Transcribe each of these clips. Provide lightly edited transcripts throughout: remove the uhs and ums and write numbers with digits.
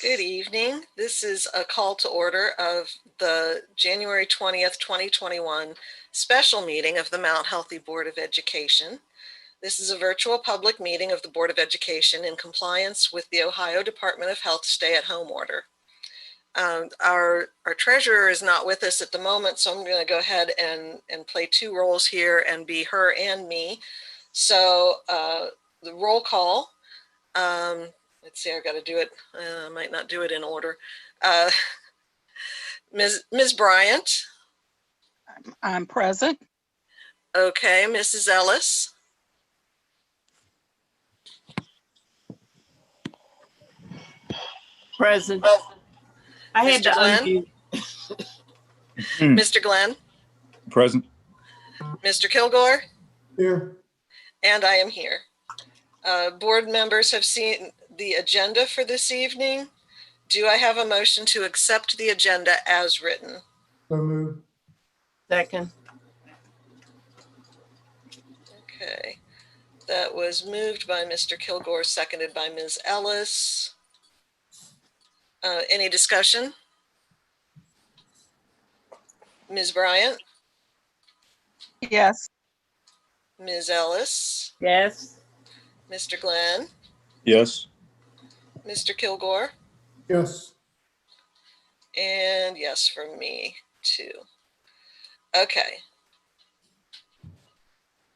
Good evening. This is a call to order of the January 20th, 2021 special meeting of the Mount Healthy Board of Education. This is a virtual public meeting of the Board of Education in compliance with the Ohio Department of Health stay-at-home order. Our treasurer is not with us at the moment, so I'm going to go ahead and play two roles here and be her and me. So the roll call. Let's see, I've got to do it. I might not do it in order. Ms. Bryant. I'm present. Okay, Mrs. Ellis. Present. I had to unmute. Mr. Glenn. Present. Mr. Kilgore. Here. And I am here. Board members have seen the agenda for this evening. Do I have a motion to accept the agenda as written? So moved. Second. Okay, that was moved by Mr. Kilgore, seconded by Ms. Ellis. Any discussion? Ms. Bryant? Yes. Ms. Ellis? Yes. Mr. Glenn? Yes. Mr. Kilgore? Yes. And yes for me too. Okay.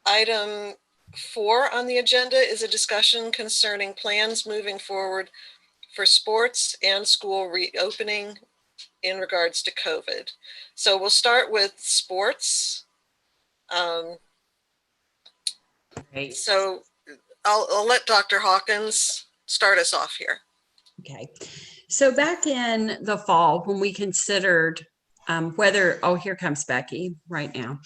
Item 4 on the agenda is a discussion concerning plans moving forward for sports and school reopening in regards to COVID. So we'll start with sports. So I'll let Dr. Hawkins start us off here. Okay, so back in the fall when we considered whether, oh, here comes Becky right now.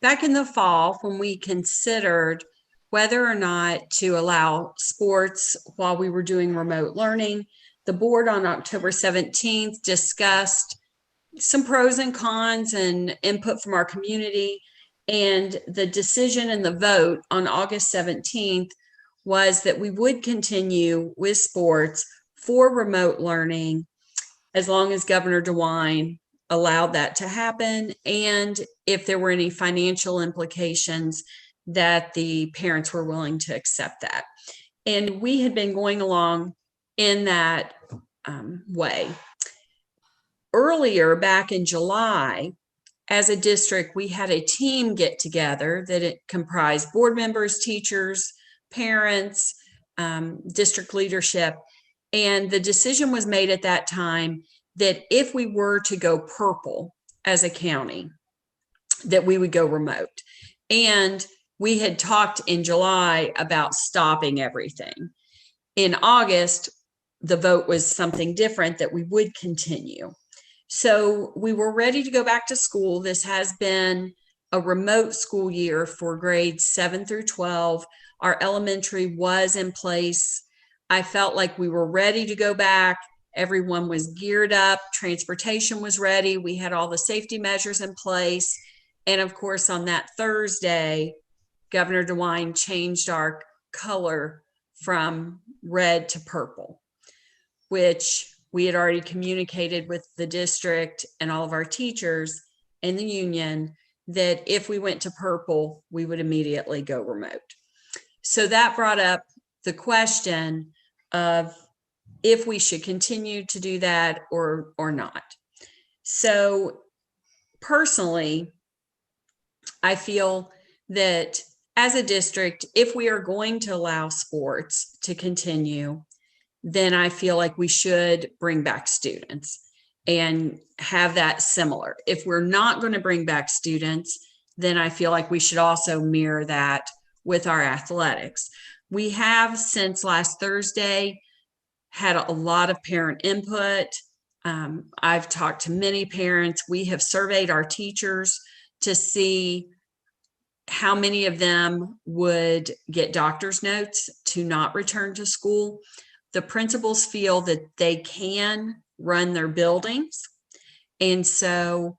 Back in the fall when we considered whether or not to allow sports while we were doing remote learning, the board on October 17th discussed some pros and cons and input from our community. And the decision and the vote on August 17th was that we would continue with sports for remote learning as long as Governor DeWine allowed that to happen, and if there were any financial implications that the parents were willing to accept that. And we had been going along in that way. Earlier, back in July, as a district, we had a team get together that it comprised board members, teachers, parents, district leadership. And the decision was made at that time that if we were to go purple as a county, that we would go remote. And we had talked in July about stopping everything. In August, the vote was something different, that we would continue. So we were ready to go back to school. This has been a remote school year for grades 7 through 12. Our elementary was in place. I felt like we were ready to go back. Everyone was geared up. Transportation was ready. We had all the safety measures in place. And of course, on that Thursday, Governor DeWine changed our color from red to purple, which we had already communicated with the district and all of our teachers and the union that if we went to purple, we would immediately go remote. So that brought up the question of if we should continue to do that or not. So personally, I feel that as a district, if we are going to allow sports to continue, then I feel like we should bring back students and have that similar. If we're not going to bring back students, then I feel like we should also mirror that with our athletics. We have, since last Thursday, had a lot of parent input. I've talked to many parents. We have surveyed our teachers to see how many of them would get doctor's notes to not return to school. The principals feel that they can run their buildings. And so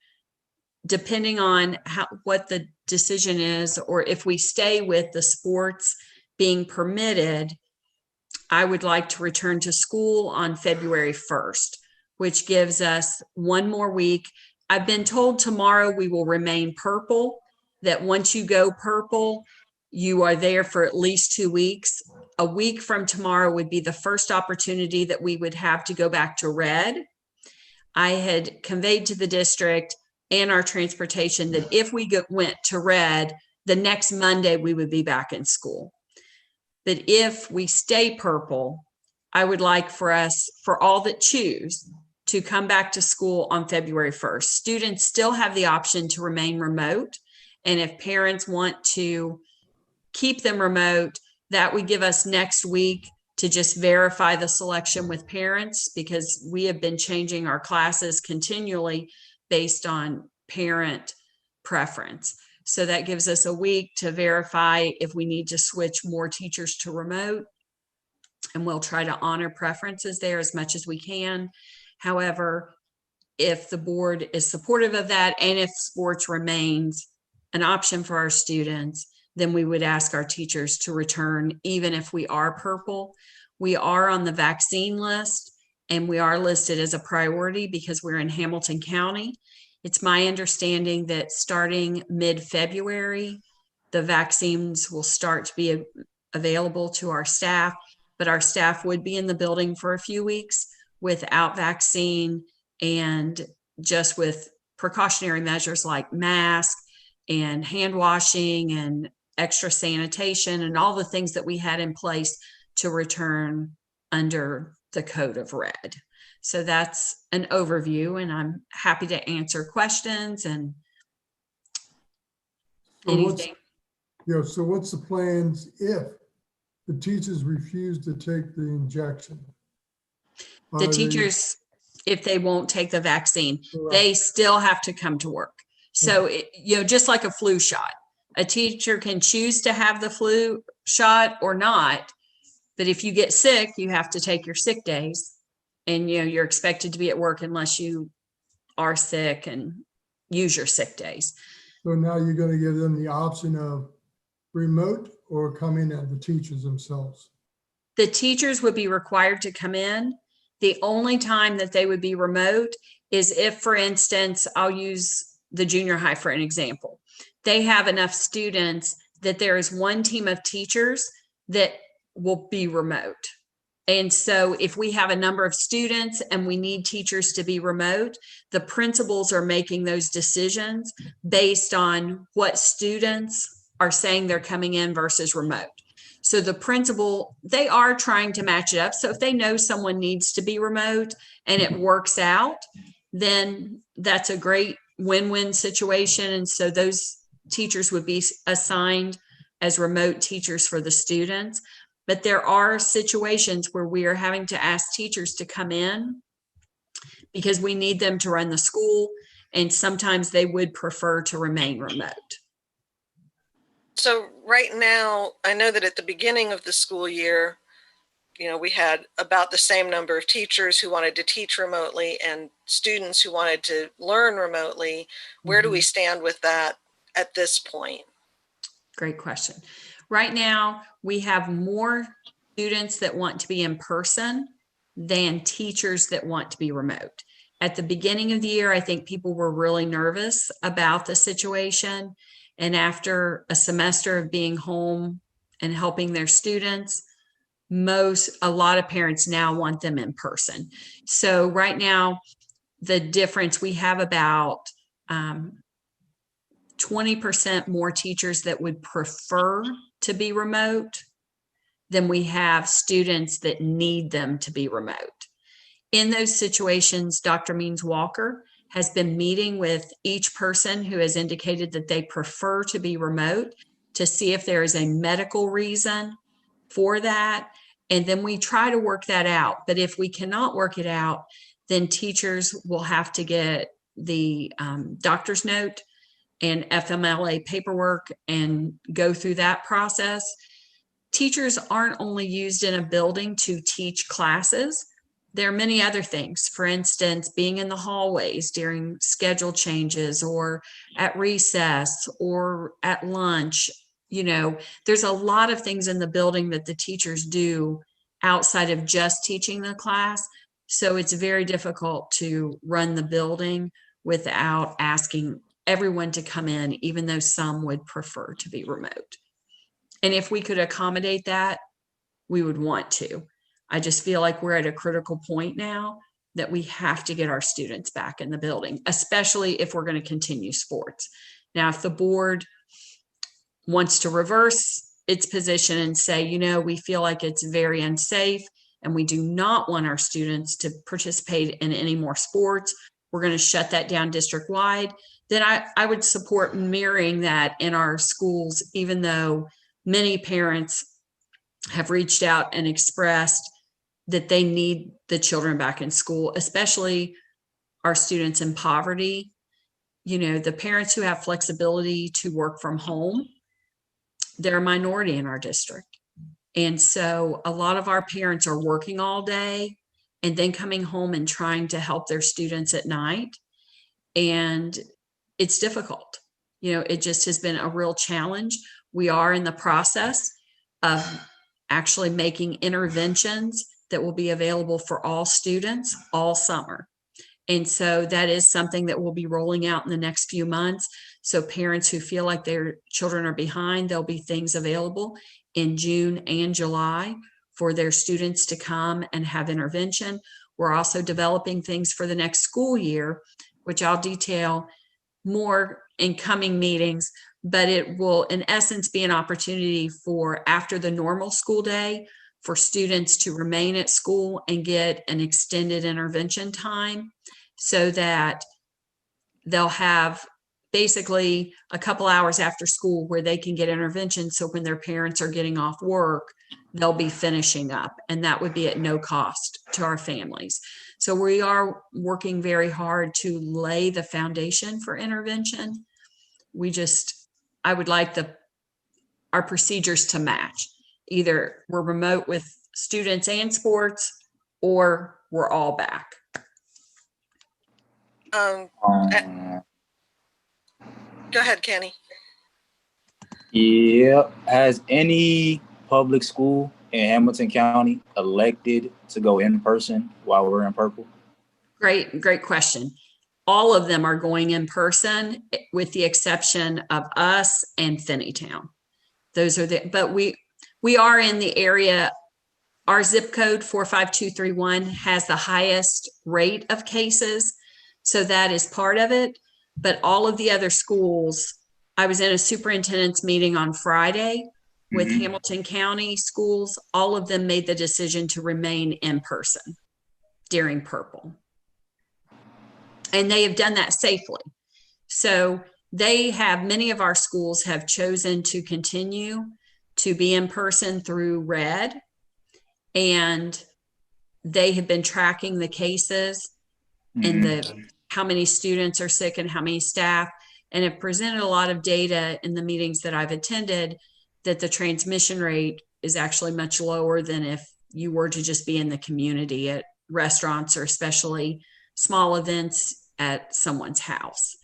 depending on what the decision is, or if we stay with the sports being permitted, I would like to return to school on February 1st, which gives us one more week. I've been told tomorrow we will remain purple, that once you go purple, you are there for at least 2 weeks. A week from tomorrow would be the first opportunity that we would have to go back to red. I had conveyed to the district and our transportation that if we went to red, the next Monday we would be back in school. But if we stay purple, I would like for us, for all that choose, to come back to school on February 1st. Students still have the option to remain remote. And if parents want to keep them remote, that would give us next week to just verify the selection with parents, because we have been changing our classes continually based on parent preference. So that gives us a week to verify if we need to switch more teachers to remote, and we'll try to honor preferences there as much as we can. However, if the board is supportive of that, and if sports remains an option for our students, then we would ask our teachers to return, even if we are purple. We are on the vaccine list, and we are listed as a priority because we're in Hamilton County. It's my understanding that starting mid-February, the vaccines will start to be available to our staff, but our staff would be in the building for a few weeks without vaccine, and just with precautionary measures like masks and hand washing and extra sanitation and all the things that we had in place to return under the code of red. So that's an overview, and I'm happy to answer questions and anything. So what's the plans if the teachers refuse to take the injection? The teachers, if they won't take the vaccine, they still have to come to work. So, just like a flu shot, a teacher can choose to have the flu shot or not. But if you get sick, you have to take your sick days, and you're expected to be at work unless you are sick and use your sick days. So now you're going to give them the option of remote or come in at the teachers themselves? The teachers would be required to come in. The only time that they would be remote is if, for instance, I'll use the junior high for an example. They have enough students that there is one team of teachers that will be remote. And so if we have a number of students and we need teachers to be remote, the principals are making those decisions based on what students are saying they're coming in versus remote. So the principal, they are trying to match it up. So if they know someone needs to be remote and it works out, then that's a great win-win situation. And so those teachers would be assigned as remote teachers for the students. But there are situations where we are having to ask teachers to come in because we need them to run the school, and sometimes they would prefer to remain remote. So right now, I know that at the beginning of the school year, we had about the same number of teachers who wanted to teach remotely and students who wanted to learn remotely. Where do we stand with that at this point? Great question. Right now, we have more students that want to be in person than teachers that want to be remote. At the beginning of the year, I think people were really nervous about the situation. And after a semester of being home and helping their students, a lot of parents now want them in person. So right now, the difference, we have about 20% more teachers that would prefer to be remote than we have students that need them to be remote. In those situations, Dr. Means Walker has been meeting with each person who has indicated that they prefer to be remote to see if there is a medical reason for that. And then we try to work that out. But if we cannot work it out, then teachers will have to get the doctor's note and FMLA paperwork and go through that process. Teachers aren't only used in a building to teach classes. There are many other things. For instance, being in the hallways during schedule changes or at recess or at lunch. There's a lot of things in the building that the teachers do outside of just teaching the class. So it's very difficult to run the building without asking everyone to come in, even though some would prefer to be remote. And if we could accommodate that, we would want to. I just feel like we're at a critical point now that we have to get our students back in the building, especially if we're going to continue sports. Now, if the board wants to reverse its position and say, you know, we feel like it's very unsafe and we do not want our students to participate in any more sports, we're going to shut that down district-wide, then I would support mirroring that in our schools, even though many parents have reached out and expressed that they need the children back in school, especially our students in poverty. You know, the parents who have flexibility to work from home, they're a minority in our district. And so a lot of our parents are working all day and then coming home and trying to help their students at night. And it's difficult. You know, it just has been a real challenge. We are in the process of actually making interventions that will be available for all students all summer. And so that is something that we'll be rolling out in the next few months. So parents who feel like their children are behind, there'll be things available in June and July for their students to come and have intervention. We're also developing things for the next school year, which I'll detail more in coming meetings, but it will in essence be an opportunity for after the normal school day for students to remain at school and get an extended intervention time so that they'll have basically a couple hours after school where they can get intervention. So when their parents are getting off work, they'll be finishing up, and that would be at no cost to our families. So we are working very hard to lay the foundation for intervention. I would like our procedures to match. Either we're remote with students and sports, or we're all back. Go ahead, Kenny. Yeah. Has any public school in Hamilton County elected to go in person while we're in purple? Great question. All of them are going in person with the exception of us and Finneytown. Those are but we are in the area. Our zip code 45231 has the highest rate of cases. So that is part of it. But all of the other schools, I was in a superintendent's meeting on Friday with Hamilton County schools. All of them made the decision to remain in person during purple. And they have done that safely. So many of our schools have chosen to continue to be in person through red. And they have been tracking the cases and how many students are sick and how many staff, and have presented a lot of data in the meetings that I've attended that the transmission rate is actually much lower than if you were to just be in the community at restaurants or especially small events at someone's house.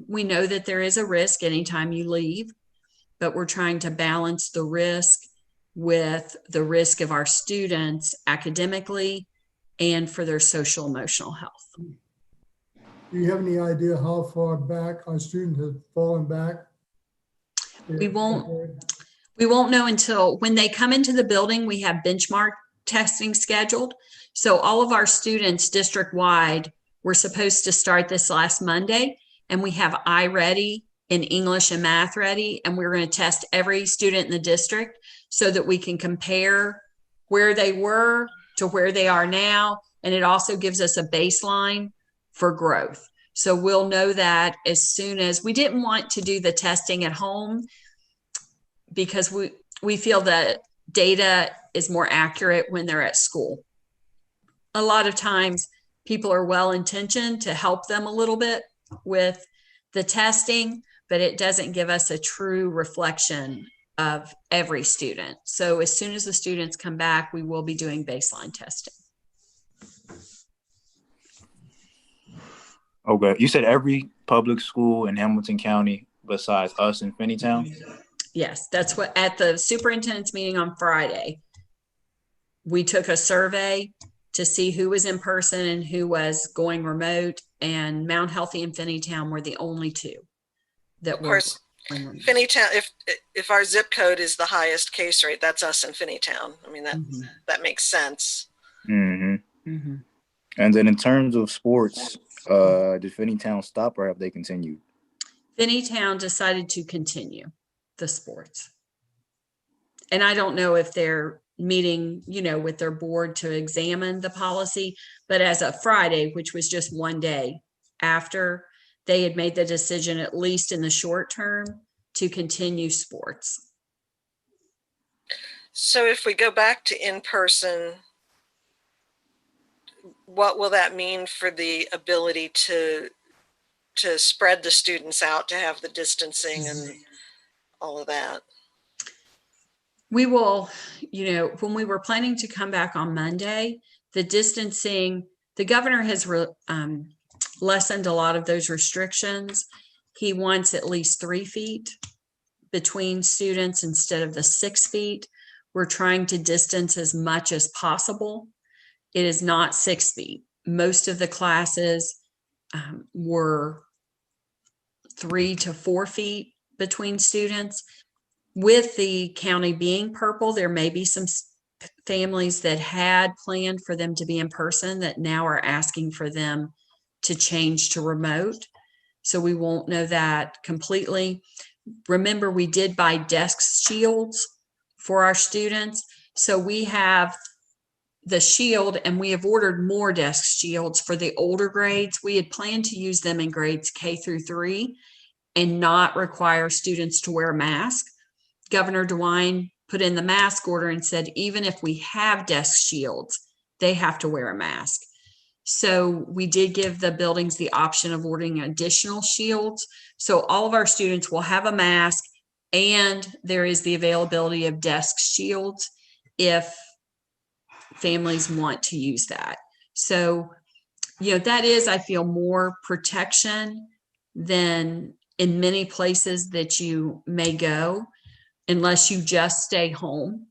We know that there is a risk anytime you leave, but we're trying to balance the risk with the risk of our students academically and for their social emotional health. Do you have any idea how far back our students have fallen back? We won't know until when they come into the building. We have benchmark testing scheduled. So all of our students district-wide were supposed to start this last Monday, and we have iReady in English and math ready, and we're going to test every student in the district so that we can compare where they were to where they are now. And it also gives us a baseline for growth. So we'll know that as soon as we didn't want to do the testing at home because we feel that data is more accurate when they're at school. A lot of times people are well-intentioned to help them a little bit with the testing, but it doesn't give us a true reflection of every student. So as soon as the students come back, we will be doing baseline testing. Okay. You said every public school in Hamilton County besides us in Finneytown? Yes, that's what at the superintendent's meeting on Friday. We took a survey to see who was in person and who was going remote, and Mount Healthy and Finneytown were the only two that Of were course, going remote. Finneytown, if our zip code is the highest case rate, that's us in Finneytown. I mean, that makes sense. Mm-hmm. And then in terms of sports, did Finneytown stop or have they continued? Finneytown decided to continue the sports. And I don't know if they're meeting, with their board to examine the policy, but as of Friday, which was just one day after, they had made the decision, at least in the short term, to continue sports. So if we go back to in-person, what will that mean for the ability to spread the students out, to have the distancing and all of that? We will, when we were planning to come back on Monday, the distancing, the governor has lessened a lot of those restrictions. He wants at least 3 feet between students instead of the 6 feet. We're trying to distance as much as possible. It is not 6 feet. Most of the classes were 3 to 4 feet between students. With the county being purple, there may be some families that had planned for them to be in person that now are asking for them to change to remote. So we won't know that completely. Remember, we did buy desk shields for our students. So we have the shield, and we have ordered more desk shields for the older grades. We had planned to use them in grades K through 3 and not require students to wear a mask. Governor DeWine put in the mask order and said, even if we have desk shields, they have to wear a mask. So we did give the buildings the option of ordering additional shields. So all of our students will have a mask, and there is the availability of desk shields if families want to use that. So, that is, I feel, more protection than in many places that you may go, unless you just stay home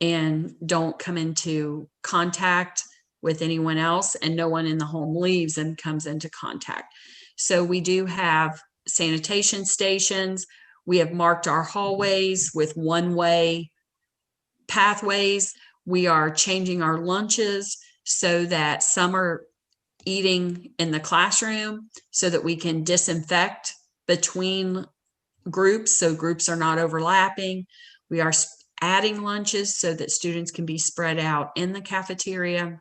and don't come into contact with anyone else, and no one in the home leaves and comes into contact. So we do have sanitation stations. We have marked our hallways with one-way pathways. We are changing our lunches so that some are eating in the classroom so that we can disinfect between groups, so groups are not overlapping. We are adding lunches so that students can be spread out in the cafeteria.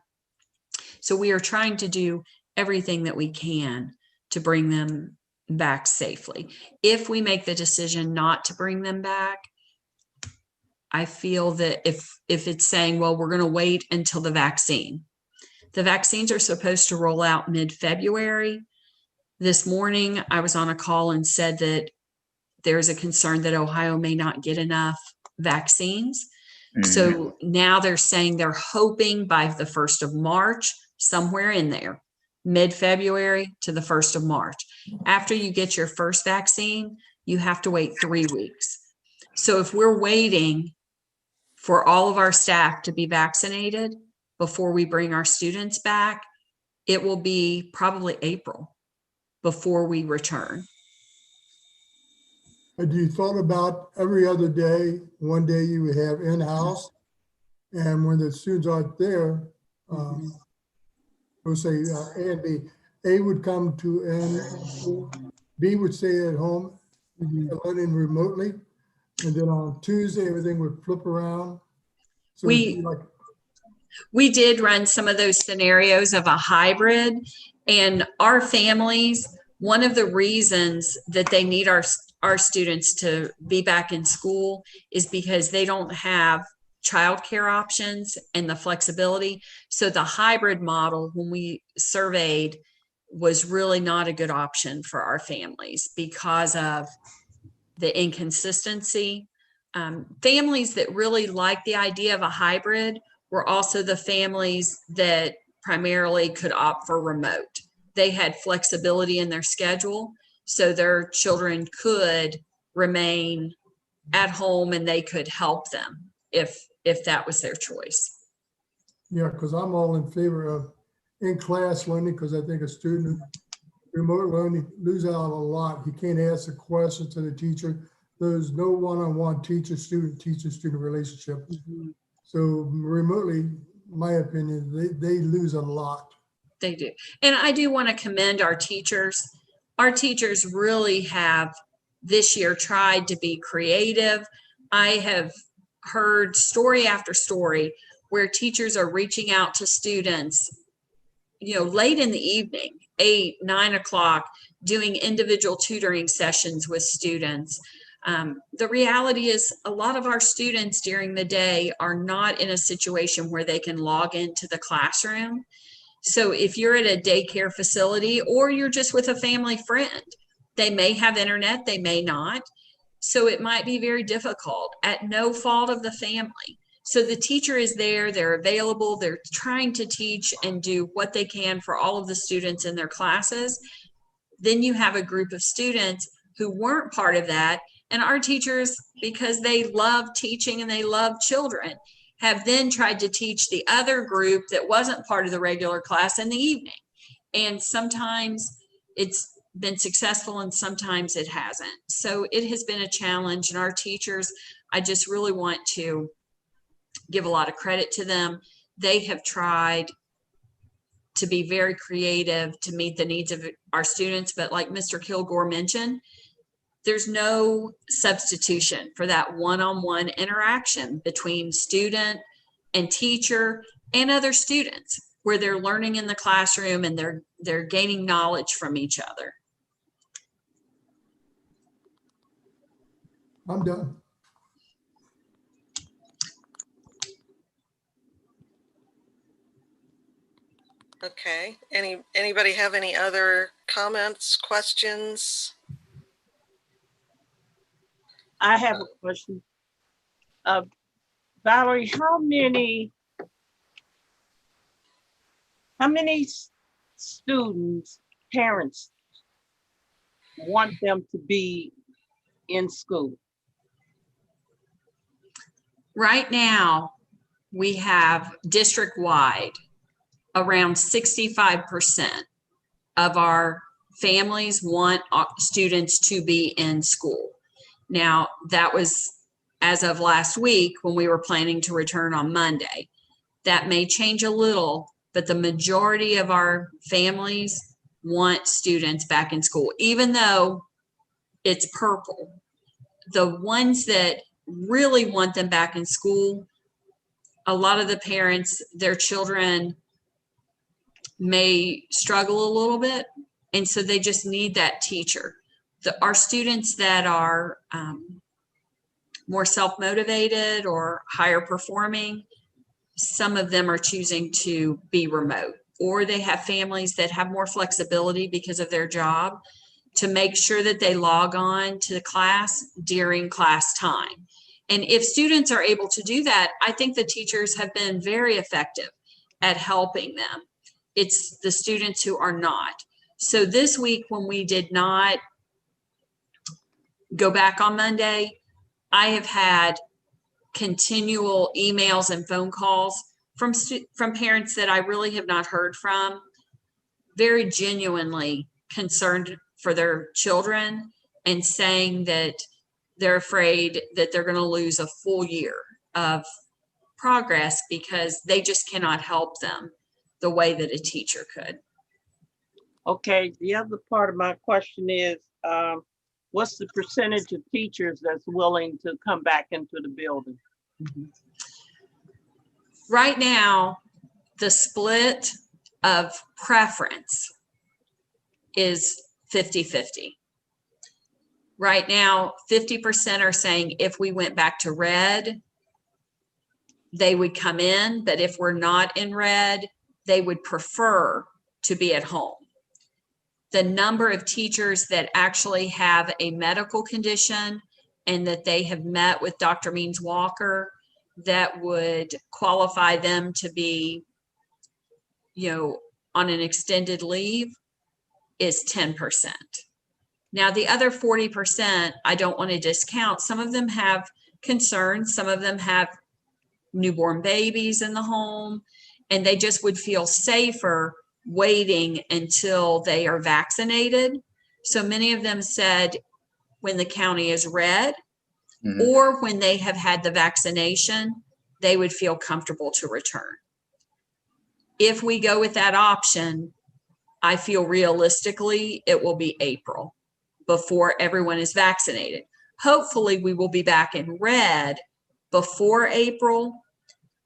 So we are trying to do everything that we can to bring them back safely. If we make the decision not to bring them back, I feel that if it's saying, well, we're going to wait until the vaccines are supposed to roll out mid-February. This morning, I was on a call and said that there's a concern that Ohio may not get enough vaccines. So now they're saying they're hoping by the 1st of March, somewhere in there, mid-February to the 1st of March. After you get your first vaccine, you have to wait 3 weeks. So if we're waiting for all of our staff to be vaccinated before we bring our students back, it will be probably April before we return. Had you thought about every other day, one day you would have in-house, and when the students aren't there, we'll say A and B. A would come to N, B would stay at home, learning remotely, and then on Tuesday, everything would flip around. So it'd be like, we did run some of those scenarios of a hybrid, and our families, one of the reasons that they need our students to be back in school is because they don't have childcare options and the flexibility. So the hybrid model, when we surveyed, was really not a good option for our families because of the inconsistency. Families that really like the idea of a hybrid were also the families that primarily could opt for remote. They had flexibility in their schedule, so their children could remain at home and they could help them if that was their choice. Yeah, because I'm all in favor of in-class learning, because I think a student remote learning lose out a lot. He can't ask a question to the teacher. There's no one-on-one teacher-student relationship. So remotely, my opinion, they lose a lot. They do. And I do want to commend our teachers. Our teachers really have this year tried to be creative. I have heard story after story where teachers are reaching out to students, late in the evening, 8, 9 o'clock, doing individual tutoring sessions with students. The reality is a lot of our students during the day are not in a situation where they can log into the classroom. So if you're at a daycare facility or you're just with a family friend, they may have internet, they may not. So it might be very difficult at no fault of the family. So the teacher is there, they're available, they're trying to teach and do what they can for all of the students in their classes. Then you have a group of students who weren't part of that. And our teachers, because they love teaching and they love children, have then tried to teach the other group that wasn't part of the regular class in the evening. And sometimes it's been successful and sometimes it hasn't. So it has been a challenge, and our teachers, I just really want to give a lot of credit to them. They have tried to be very creative to meet the needs of our students. But like Mr. Kilgore mentioned, there's no substitution for that one-on-one interaction between student and teacher and other students, where they're learning in the classroom and they're gaining knowledge from each other. I'm done. Okay, anybody have any other comments, questions? I have a question. Valerie, how many students, parents want them to be in school? Right now, we have district-wide around 65% of our families want students to be in school. Now, that was as of last week when we were planning to return on Monday. That may change a little, but the majority of our families want students back in school, even though it's purple. The ones that really want them back in school, a lot of the parents, their children may struggle a little bit, and so they just need that teacher. Our students that are more self-motivated or higher performing, some of them are choosing to be remote, or they have families that have more flexibility because of their job to make sure that they log on to the class during class time. And if students are able to do that, I think the teachers have been very effective at helping them. It's the students who are not. So this week, when we did not go back on Monday, I have had continual emails and phone calls from parents that I really have not heard from, very genuinely concerned for their children and saying that they're afraid that they're going to lose a full year of progress because they just cannot help them the way that a teacher could. Okay, the other part of my question is, what's the percentage of teachers that's willing to come back into the building? Right now, the split of preference is 50-50. Right now, 50% are saying if we went back to red, they would come in, but if we're not in red, they would prefer to be at home. The number of teachers that actually have a medical condition and that they have met with Dr. Means Walker that would qualify them to be, on an extended leave is 10%. Now, the other 40%, I don't want to discount. Some of them have concerns. Some of them have newborn babies in the home. and they just would feel safer waiting until they are vaccinated. So many of them said when the county is red Mhm. or when they have had the vaccination, they would feel comfortable to return. If we go with that option, I feel realistically it will be April before everyone is vaccinated. Hopefully we will be back in red before April,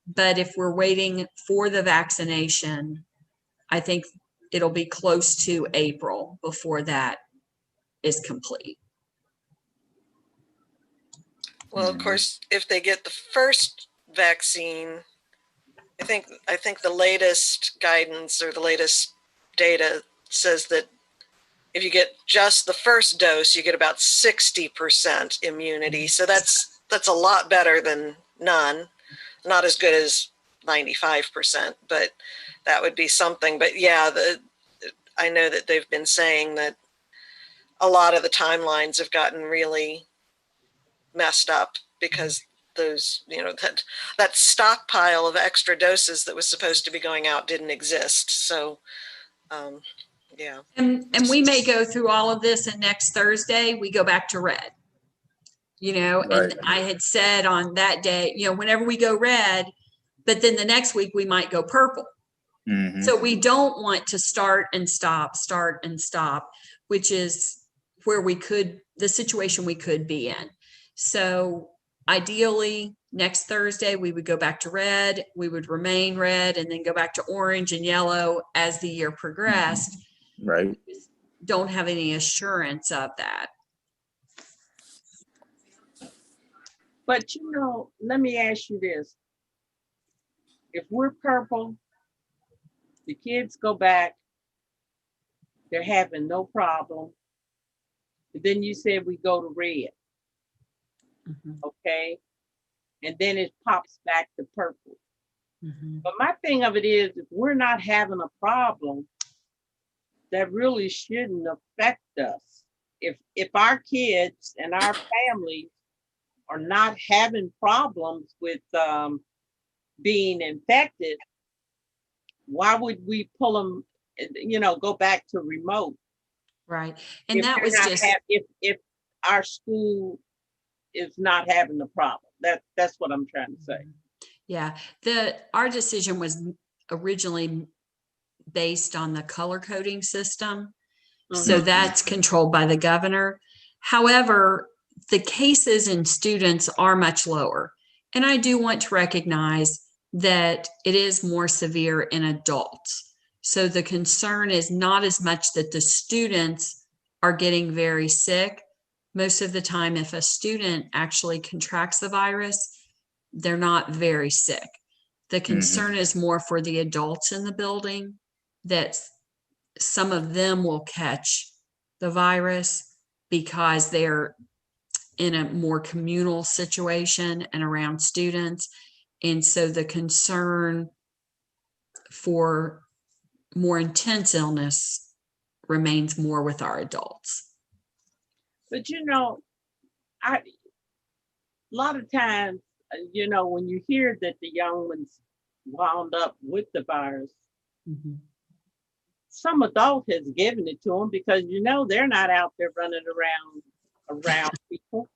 but if we're waiting for the vaccination, I think it'll be close to April before that is complete. Well, of Mhm. course, if they get the first vaccine, I think the latest guidance or the latest data says that if you get just the first dose, you get about 60% immunity. So that's a lot better than none. Not as good as 95%, but that would be something. But yeah, I know that they've been saying that a lot of the timelines have gotten really messed up because those, that stockpile of extra doses that was supposed to be going out didn't exist. So, yeah. And we may go through all of this, and next Thursday we go back to red. Right. And I had said on that day, whenever we go red, but then the next week we might go purple. Mhm. So we don't want to start and stop, which is where the situation we could be in. So ideally, next Thursday, we would go back to red, we would remain red, and then go back to orange and yellow as the year progressed. Right. Don't have any assurance of that. But let me ask you this. If we're purple, the kids go back, they're having no problem. But then you said we go to red, Mhm, okay? And then it pops back to purple. mhm. But my thing of it is, if we're not having a problem, that really shouldn't affect us. If our kids and our families are not having problems with being infected, why would we pull them, go back to remote? Right. And If that they're was not just, if our school is not having the problem. That's what I'm trying to say. yeah, our decision was originally based on the color coding system. So Mhm. that's controlled by the governor. However, the cases in students are much lower. And I do want to recognize that it is more severe in adults. So the concern is not as much that the students are getting very sick. Most of the time, if a student actually contracts the virus, they're not very sick. The concern is more for the adults in the building, that some of them will catch the virus because they're in a more communal situation and around students. And so the concern for more intense illness remains more with our adults. But a lot of times, when you hear that the young ones wound up with the virus, some adult has given it to them because they're not out there running around people.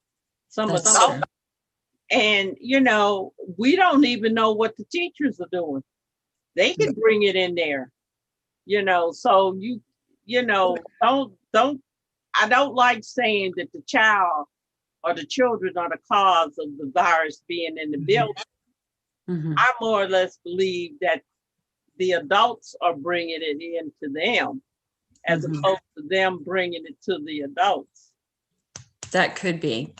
Some That's adult, true. and we don't even know what the teachers are doing. They can bring it in there, So don't. I don't like saying that the child or the children are the cause of the virus being in the building. Mhm. I more or less believe that the adults are bringing it into them as Mhm. opposed to them bringing it to the adults. That could be.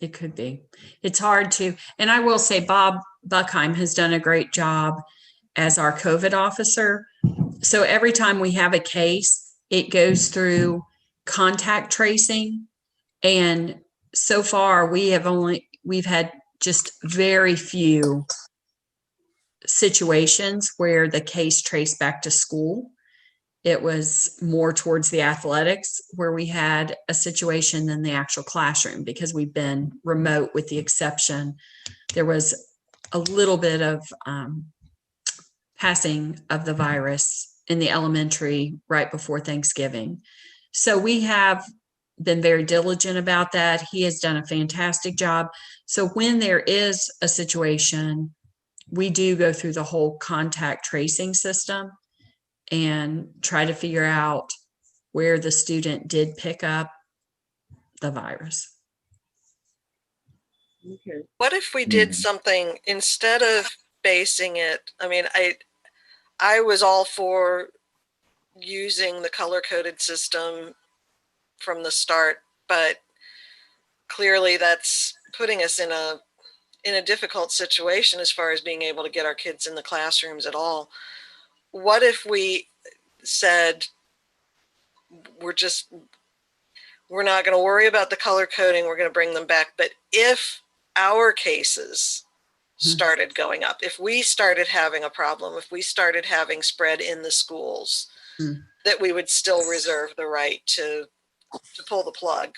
It could be. It's hard to, and I will say Bob Buckheim has done a great job as our COVID officer. So every time we have a case, it goes through contact tracing. And so far we've had just very few situations where the case traced back to school. It was more towards the athletics where we had a situation than the actual classroom, because we've been remote with the exception. There was a little bit of passing of the virus in the elementary right before Thanksgiving. So we have been very diligent about that. He has done a fantastic job. So when there is a situation, we do go through the whole contact tracing system and try to figure out where the student did pick up the virus. Okay. What if we did Mhm. something instead of basing it? I mean, I was all for using the color-coded system from the start, but clearly that's putting us in a difficult situation as far as being able to get our kids in the classrooms at all. What if we said we're not going to worry about the color coding, we're going to bring them back, but if our cases started going up, if we started having a problem, if we started having spread in the schools, that we would still reserve the right to pull the plug,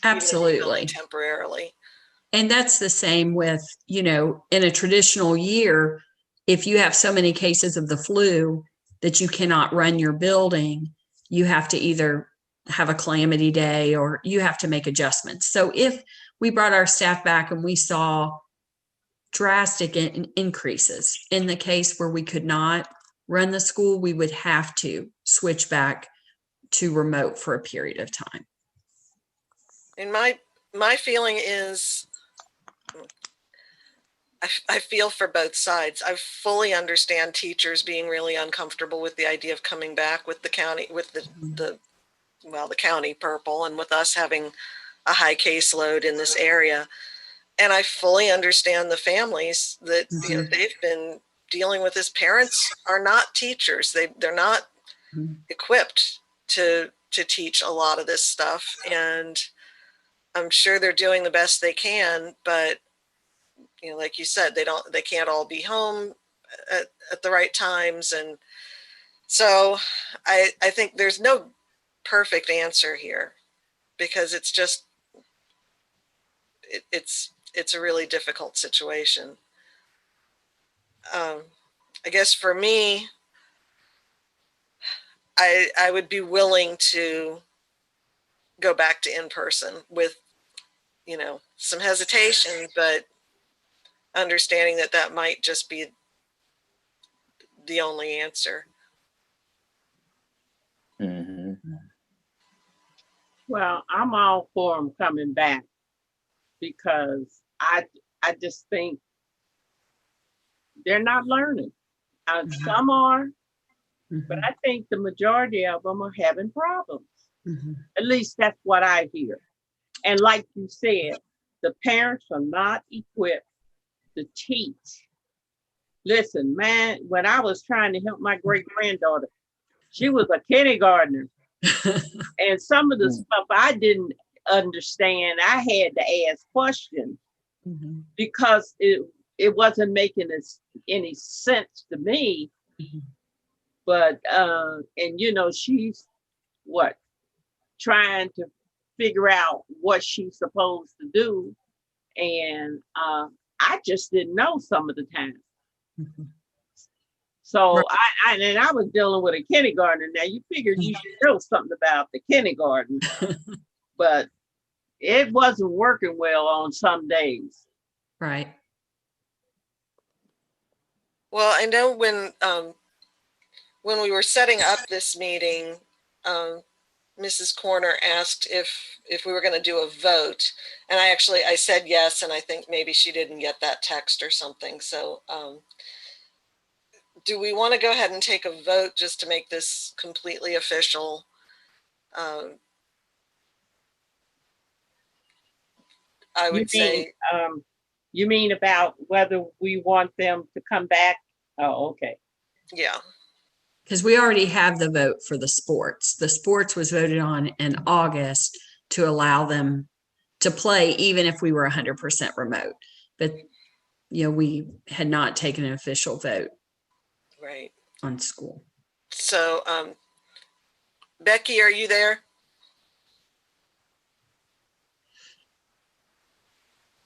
even if it's only Absolutely. temporarily. And that's the same with, you know, in a traditional year, if you have so many cases of the flu that you cannot run your building, you have to either have a calamity day or you have to make adjustments. So if we brought our staff back and we saw drastic increases in the case where we could not run the school, we would have to switch back to remote for a period of time. And my feeling is, I feel for both sides. I fully understand teachers being really uncomfortable with the idea of coming back with the county, with the county purple, and with us having a high caseload in this area. And I fully understand the families that, you know, they've been dealing with this. Parents are not teachers. They're not equipped to teach a lot of this stuff. And I'm sure they're doing the best they can, but you know, like you said, they can't all be home at the right times. And so I think there's no perfect answer here, because it's just, it's a really difficult situation. I guess for me, I would be willing to go back to in-person with, you know, some hesitation, but understanding that that might just be the only answer. Mhm. Well, I'm all for them coming back because I just think they're not learning. Some are, but I think the majority of them are having problems. At least that's what I hear. And like you said, the parents are not equipped to teach. Listen, man, when I was trying to help my great granddaughter, she was a kindergartner. And some of the stuff I didn't understand, I had to ask questions because it wasn't making any sense to me. But and you know, she's trying to figure out what she's supposed to do. And I just didn't know some of the time. So I was dealing with a kindergartner. Now you figured you should know something about the kindergarten, but it wasn't working well on some days. Right. Well, I know when we were setting up this meeting, Mrs. Corner asked if we were going to do a vote, and I said yes, and I think maybe she didn't get that text or something. So do we want to go ahead and take a vote just to make this completely official? I would say, you mean about whether we want them to come back? Oh, okay. yeah. Because we already have the vote for the sports. The sports was voted on in August to allow them to play, even if we were 100% remote. But, you know, we had not taken an official vote Right. on school. So, Becky, are you there?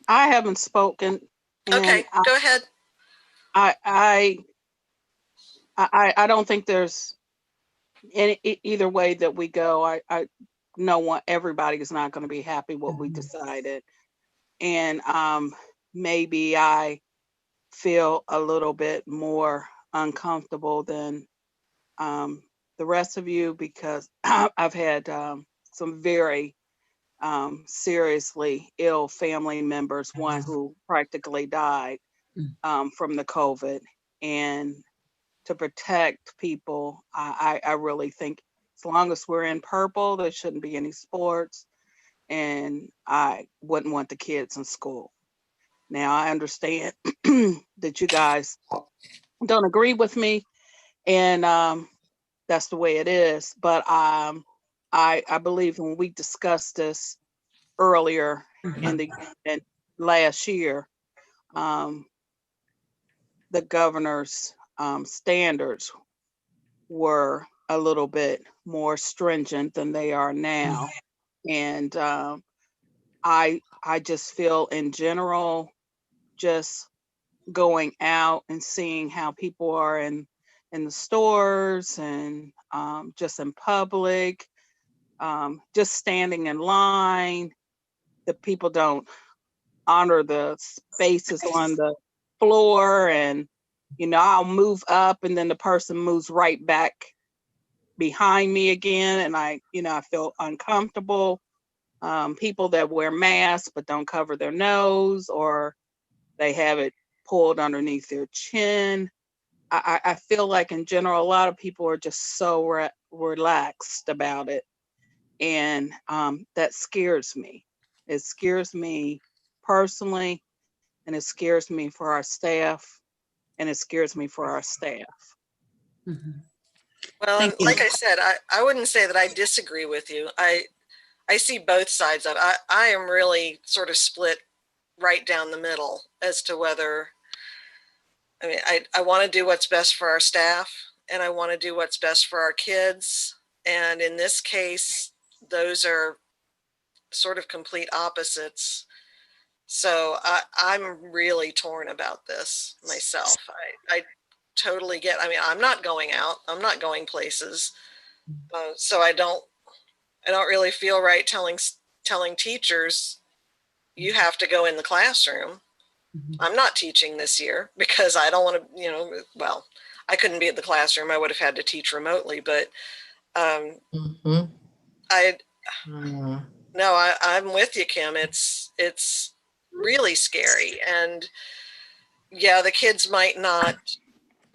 I haven't spoken. And Okay, go ahead. I I don't think there's either way that we go. I know everybody is not going to be happy what we decided. And maybe I feel a little bit more uncomfortable than the rest of you because I've had some very seriously ill family members, one who practically died from the COVID. And to protect people, I really think as long as we're in purple, there shouldn't be any sports. And I wouldn't want the kids in school. Now, I understand that you guys don't agree with me, and that's the way it is. But I believe when we discussed this earlier in last year, the governor's standards were a little bit more stringent than they are now, and I just feel in general, just going out and seeing how people are in the stores and just in public, just standing in line, the people don't honor the spaces on the floor, and I'll move up and then the person moves right back behind me again, and I feel uncomfortable. People that wear masks but don't cover their nose, or they have it pulled underneath their chin. I feel like in general, a lot of people are just so relaxed about it. And that scares me. It scares me personally, and it scares me for our staff, and it scares me for our staff. Well, Thank and you. like I said, I wouldn't say that I disagree with you. I see both sides of it. I am really sort of split right down the middle as to whether, I mean, I want to do what's best for our staff, and I want to do what's best for our kids. And in this case, those are sort of complete opposites. So I'm really torn about this myself. I totally get, I mean, I'm not going out, I'm not going places. So I don't really feel right telling teachers, you have to go in the classroom. I'm not teaching this year because I don't want to, well, I couldn't be at the classroom. I would have had to teach remotely, but no, I'm with you, Kim. It's really scary. And yeah, the kids might not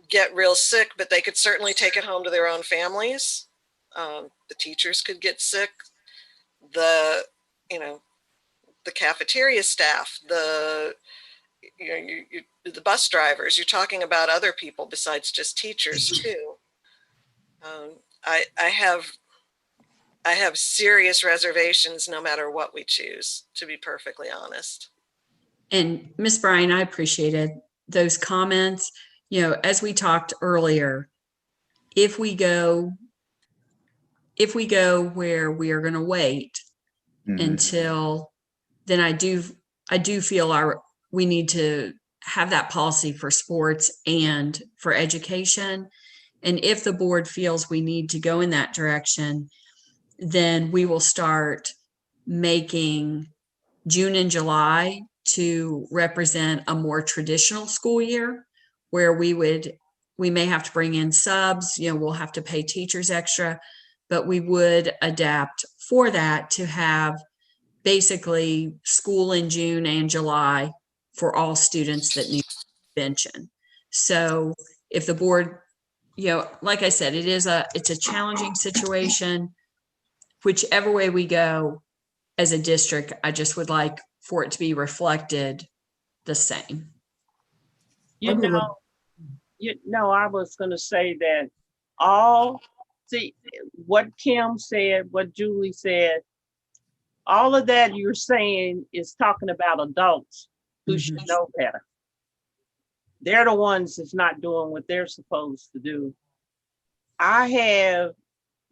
get real sick, but they could certainly take it home to their own families. The teachers could get sick. The cafeteria staff, the bus drivers. You're talking about other people besides just teachers too. I have serious reservations no matter what we choose, to be perfectly honest. And Ms. Bryan, I appreciated those comments. As we talked earlier, if we go where we are going to wait until then, I do feel we need to have that policy for sports and for education. And if the board feels we need to go in that direction, then we will start making June and July to represent a more traditional school year, where we may have to bring in subs, we'll have to pay teachers extra, but we would adapt for that to have basically school in June and July for all students that need intervention. So if the board, like I said, it's a challenging situation. Whichever way we go as a district, I just would like for it to be reflected the same. I was going to say that what Kim said, what Julie said, all of that you're saying is talking about adults who should know better. They're the ones that's not doing what they're supposed to do. I have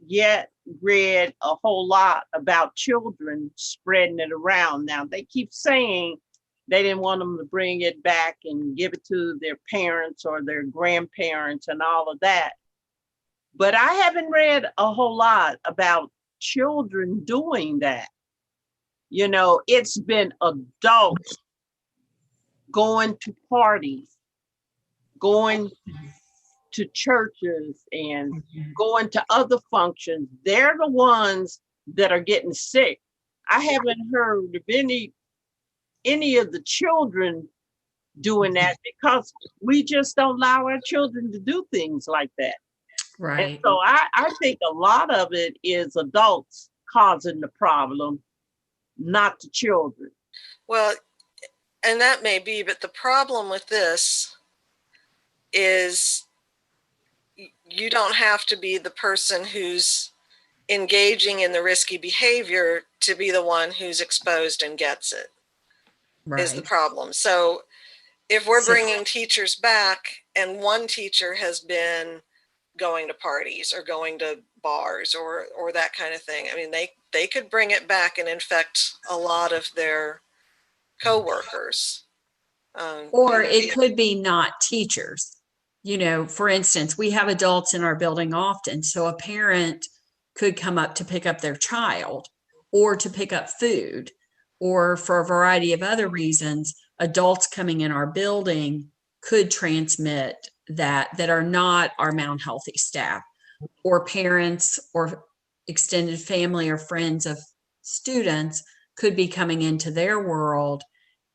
yet read a whole lot about children spreading it around. Now, they keep saying they didn't want them to bring it back and give it to their parents or their grandparents and all of that. But I haven't read a whole lot about children doing that. You know, it's been adults going to parties, going to churches and going to other functions. They're the ones that are getting sick. I haven't heard of any of the children doing that because we just don't allow our children to do things like that. Right. And so I think a lot of it is adults causing the problem, not the children. Well, and that may be, but the problem with this is you don't have to be the person who's engaging in the risky behavior to be the one who's exposed and gets it, is the Right. problem. So if we're So- bringing teachers back and one teacher has been going to parties or going to bars or that kind of thing, I mean, they could bring it back and infect a lot of their coworkers. Or it could be not teachers. You know, for instance, we have adults in our building often, so a parent could come up to pick up their child or to pick up food, or for a variety of other reasons, adults coming in our building could transmit that are not our Mount Healthy staff, or parents or extended family or friends of students could be coming into their world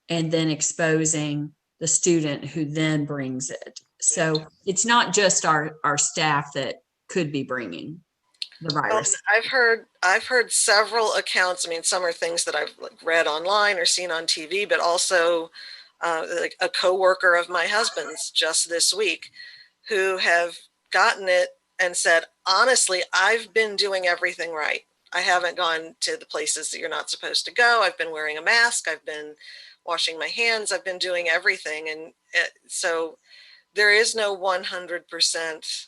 and then exposing the student who then brings it. So it's not just our staff that could be bringing the virus. I've heard several accounts. I mean, some are things that I've read online or seen on TV, but also like a coworker of my husband's just this week who have gotten it and said, honestly, I've been doing everything right. I haven't gone to the places that you're not supposed to go. I've been wearing a mask. I've been washing my hands. I've been doing everything. And so there is no 100%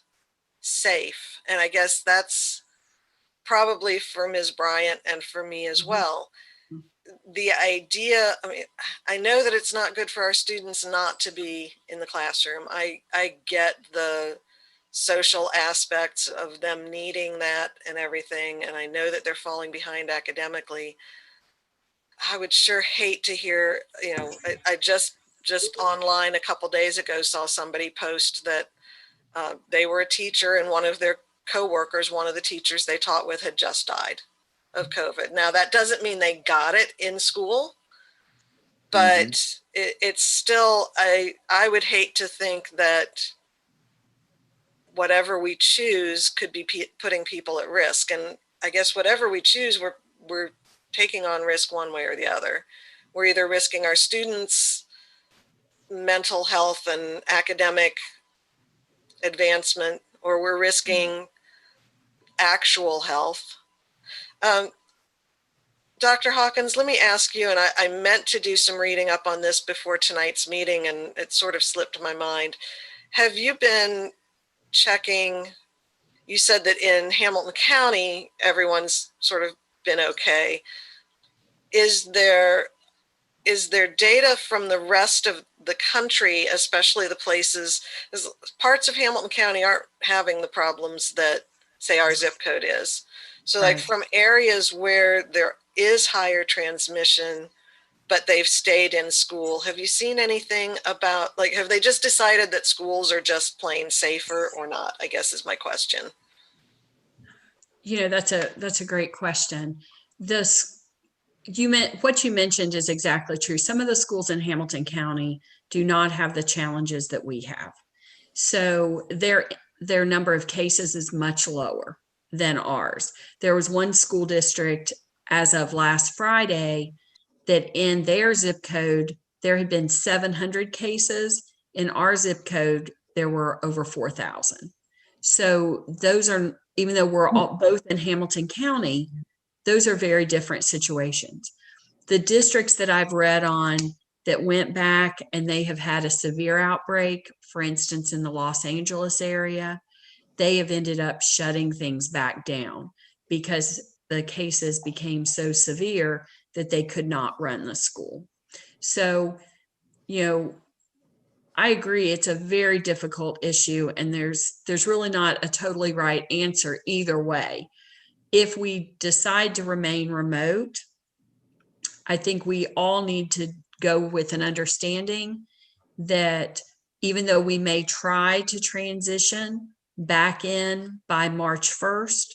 safe. And I guess that's probably for Ms. Bryant and for me as well. The idea, I mean, I know that it's not good for our students not to be in the classroom. I get the social aspects of them needing that and everything. And I know that they're falling behind academically. I would sure hate to hear, you know, I just online a couple days ago saw somebody post that they were a teacher and one of their coworkers, one of the teachers they taught with, had just died of COVID. Now that doesn't mean they got it in school, but it's still, I would hate to think that whatever we choose could be putting people at risk. And I guess whatever we choose, we're taking on risk one way or the other. We're either risking our students' mental health and academic advancement, or we're risking actual health. Dr. Hawkins, let me ask you, and I meant to do some reading up on this before tonight's meeting, and it sort of slipped my mind. Have you been checking, you said that in Hamilton County, everyone's sort of been okay. Is there data from the rest of the country, especially the places, parts of Hamilton County aren't having the problems that, say, our zip code is. So like from areas where there is higher transmission, but they've stayed in school, have you seen anything about, like, have they just decided that schools are just plain safer or not, I guess is my question. You know, that's a great question. What you mentioned is exactly true. Some of the schools in Hamilton County do not have the challenges that we have. So their number of cases is much lower than ours. There was one school district as of last Friday that in their zip code, there had been 700 cases. In our zip code, there were over 4,000. So those are, even though we're all both in Hamilton County, those are very different situations. The districts that I've read on that went back and they have had a severe outbreak, for instance, in the Los Angeles area, they have ended up shutting things back down because the cases became so severe that they could not run the school. So, you know, I agree, it's a very difficult issue, and there's really not a totally right answer either way. If we decide to remain remote, I think we all need to go with an understanding that even though we may try to transition back in by March 1st,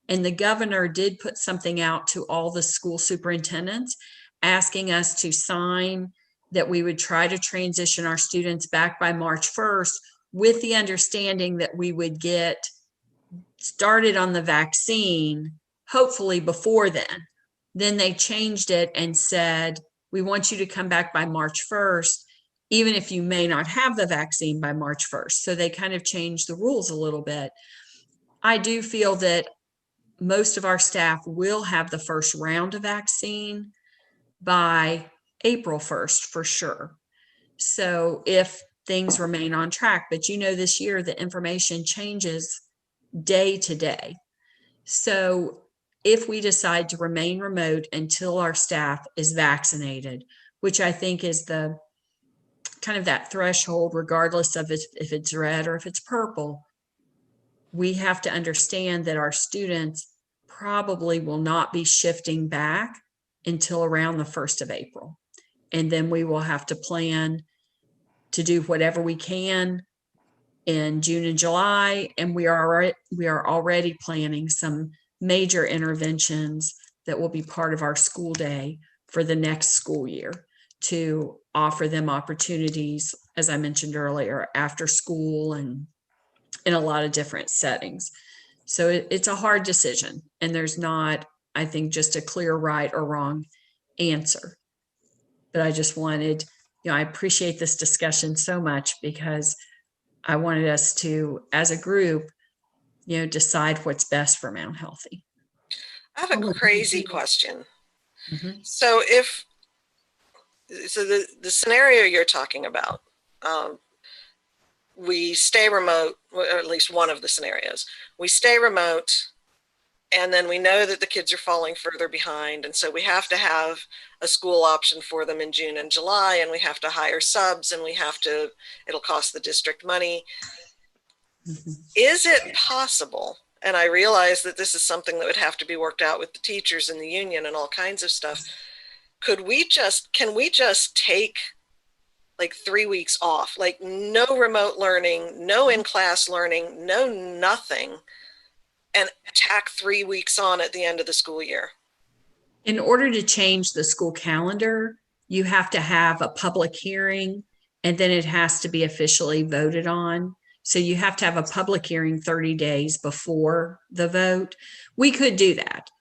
and the governor did put something out to all the school superintendents asking us to sign that we would try to transition our students back by March 1st, with the understanding that we would get started on the vaccine, hopefully before then. Then they changed it and said, we want you to come back by March 1st, even if you may not have the vaccine by March 1st. So they kind of changed the rules a little bit. I do feel that most of our staff will have the first round of vaccine by April 1st for sure. So if things remain on track, but you know, this year the information changes day to day. So if we decide to remain remote until our staff is vaccinated, which I think is the kind of that threshold, regardless of if it's red or if it's purple, we have to understand that our students probably will not be shifting back until around the 1st of April. And then we will have to plan to do whatever we can in June and July. And we are already planning some major interventions that will be part of our school day for the next school year to offer them opportunities, as I mentioned earlier, after school and in a lot of different settings. So it's a hard decision, and there's not, I think, just a clear right or wrong answer. But I just wanted, I appreciate this discussion so much because I wanted us to, as a group, decide what's best for Mount Healthy. I have a crazy question. Mm-hmm. So the scenario you're talking about, we stay remote, or at least one of the scenarios, we stay remote, and then we know that the kids are falling further behind. And so we have to have a school option for them in June and July, and we have to hire subs, and it'll cost the district money. Mm-hmm. Is it possible? And I realize that this is something that would have to be worked out with the teachers and the union and all kinds of stuff. Can we just take like 3 weeks off, like no remote learning, no in-class learning, no nothing, and tack 3 weeks on at the end of the school year? In order to change the school calendar, you have to have a public hearing, and then it has to be officially voted on. So you have to have a public hearing 30 days before the vote. We could do that.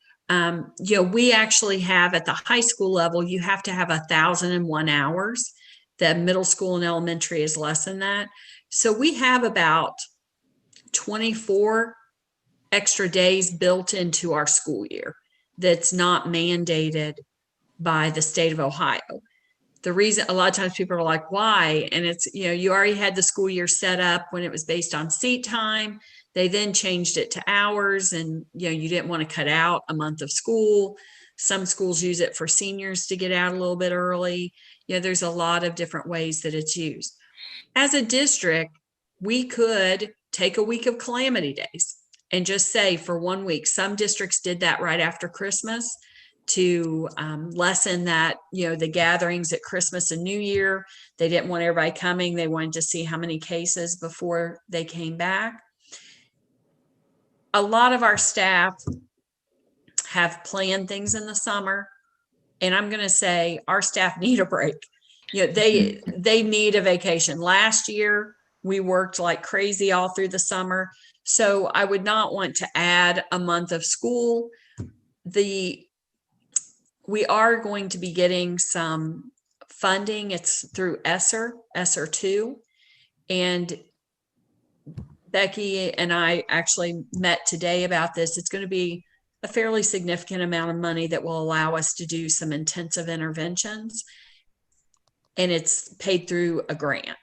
We actually have at the high school level, you have to have 1,001 hours. The middle school and elementary is less than that. So we have about 24 extra days built into our school year that's not mandated by the state of Ohio. The reason, a lot of times people are like, why? And it's, you already had the school year set up when it was based on seat time. They then changed it to hours, and, you didn't want to cut out a month of school. Some schools use it for seniors to get out a little bit early. There's a lot of different ways that it's used. As a district, we could take a week of calamity days and just say for 1 week. Some districts did that right after Christmas to lessen that, the gatherings at Christmas and New Year. They didn't want everybody coming. They wanted to see how many cases before they came back. A lot of our staff have planned things in the summer, and I'm going to say our staff need a break. They need a vacation. Last year, we worked like crazy all through the summer. So I would not want to add a month of school. We are going to be getting some funding. It's through ESSER 2. And Becky and I actually met today about this. It's going to be a fairly significant amount of money that will allow us to do some intensive interventions. And it's paid through a grant.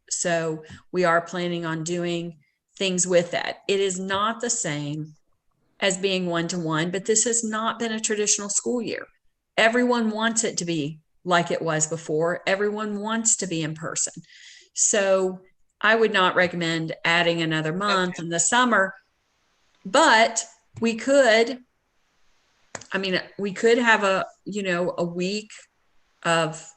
So we are planning on doing things with that. It is not the same as being one-to-one, but this has not been a traditional school year. Everyone wants it to be like it was before. Everyone wants to be in person. So I would not recommend adding another month in the summer, but we could have a week of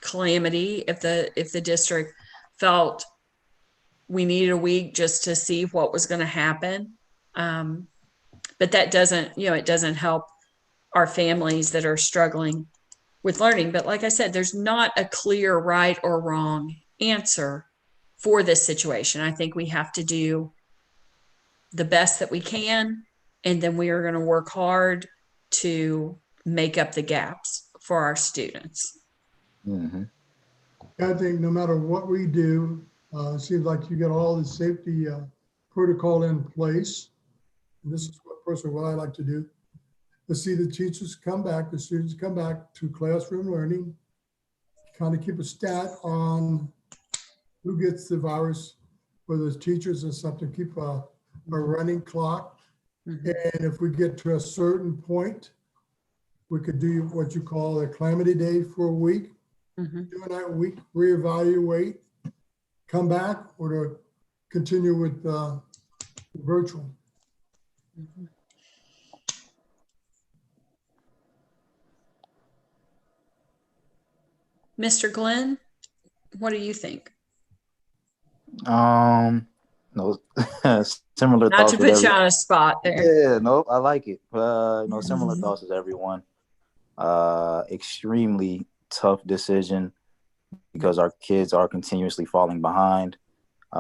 calamity if the district felt we needed a week just to see what was going to happen. But that doesn't, it doesn't help our families that are struggling with learning. But like I said, there's not a clear right or wrong answer for this situation. I think we have to do the best that we can, and then we are going to work hard to make up the gaps for our students. Mm-hmm. I think no matter what we do, it seems like you get all the safety protocol in place. And this is what I like to do. To see the teachers come back, the students come back to classroom learning, kind of keep a stat on who gets the virus, whether it's teachers and something, keep a running clock. Mhm. And if we get to a certain point, we could do what you call a calamity day for a week. Mhm. During that week, reevaluate, come back, or to continue with virtual. Mr. Glenn, what do you think? No, similar Not thoughts to with put you on a spot there. Yeah, nope, I like it. Similar thoughts as everyone. Extremely tough decision because our kids are continuously falling behind.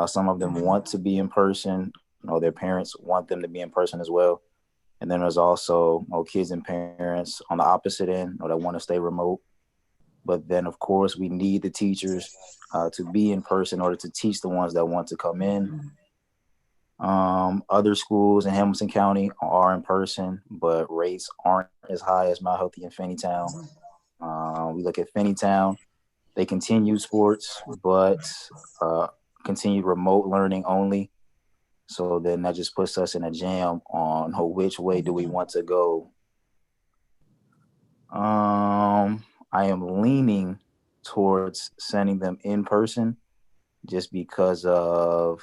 Some of them want to be in person. Their parents want them to be in person as well. And then there's also kids and parents on the opposite end that want to stay remote. But then, of course, we need the teachers to be in person in order to teach the ones that want to come in. Other schools in Hamilton County are in person, but rates aren't as high as Mount Healthy and Finneytown. We look at Finneytown, they continue sports, but continue remote learning only. So then that just puts us in a jam on which way do we want to go. I am leaning towards sending them in person just because of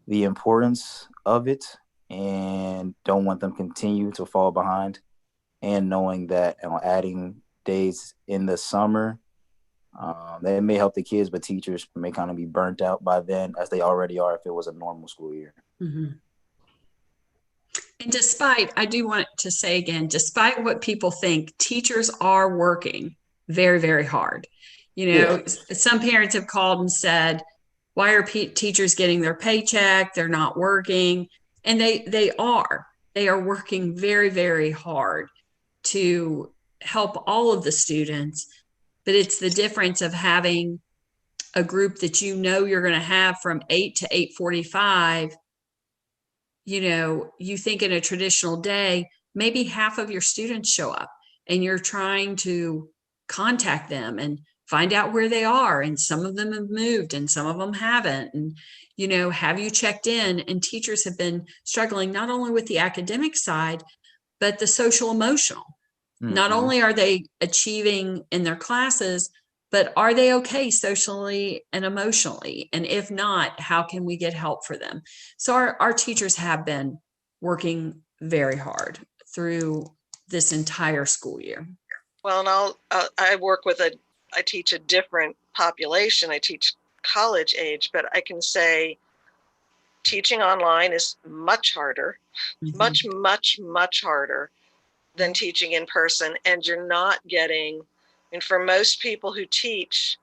the importance of it, and don't want them continue to fall behind, and knowing that adding days in the summer, that may help the kids, but teachers may kind of be burnt out by then, as they already are if it was a normal school year. Mm-hmm. And I do want to say again, despite what people think, teachers are working very, very hard. Some parents have called and said, why are teachers getting their paycheck? They're not working. And they are working very, very hard to help all of the students. But it's the difference of having a group that you're going to have from 8 to 8:45. You think in a traditional day, maybe half of your students show up and you're trying to contact them and find out where they are. And some of them have moved and some of them haven't. And, have you checked in? And teachers have been struggling not only with the academic side, but the social emotional. Mm-hmm. Not only are they achieving in their classes, but are they okay socially and emotionally? And if not, how can we get help for them? So our teachers have been working very hard through this entire school year. Well, and I teach a different population. I teach college age, but I can say teaching online is much harder, much, much, much harder than teaching in person. And you're not getting, and for most people who teach,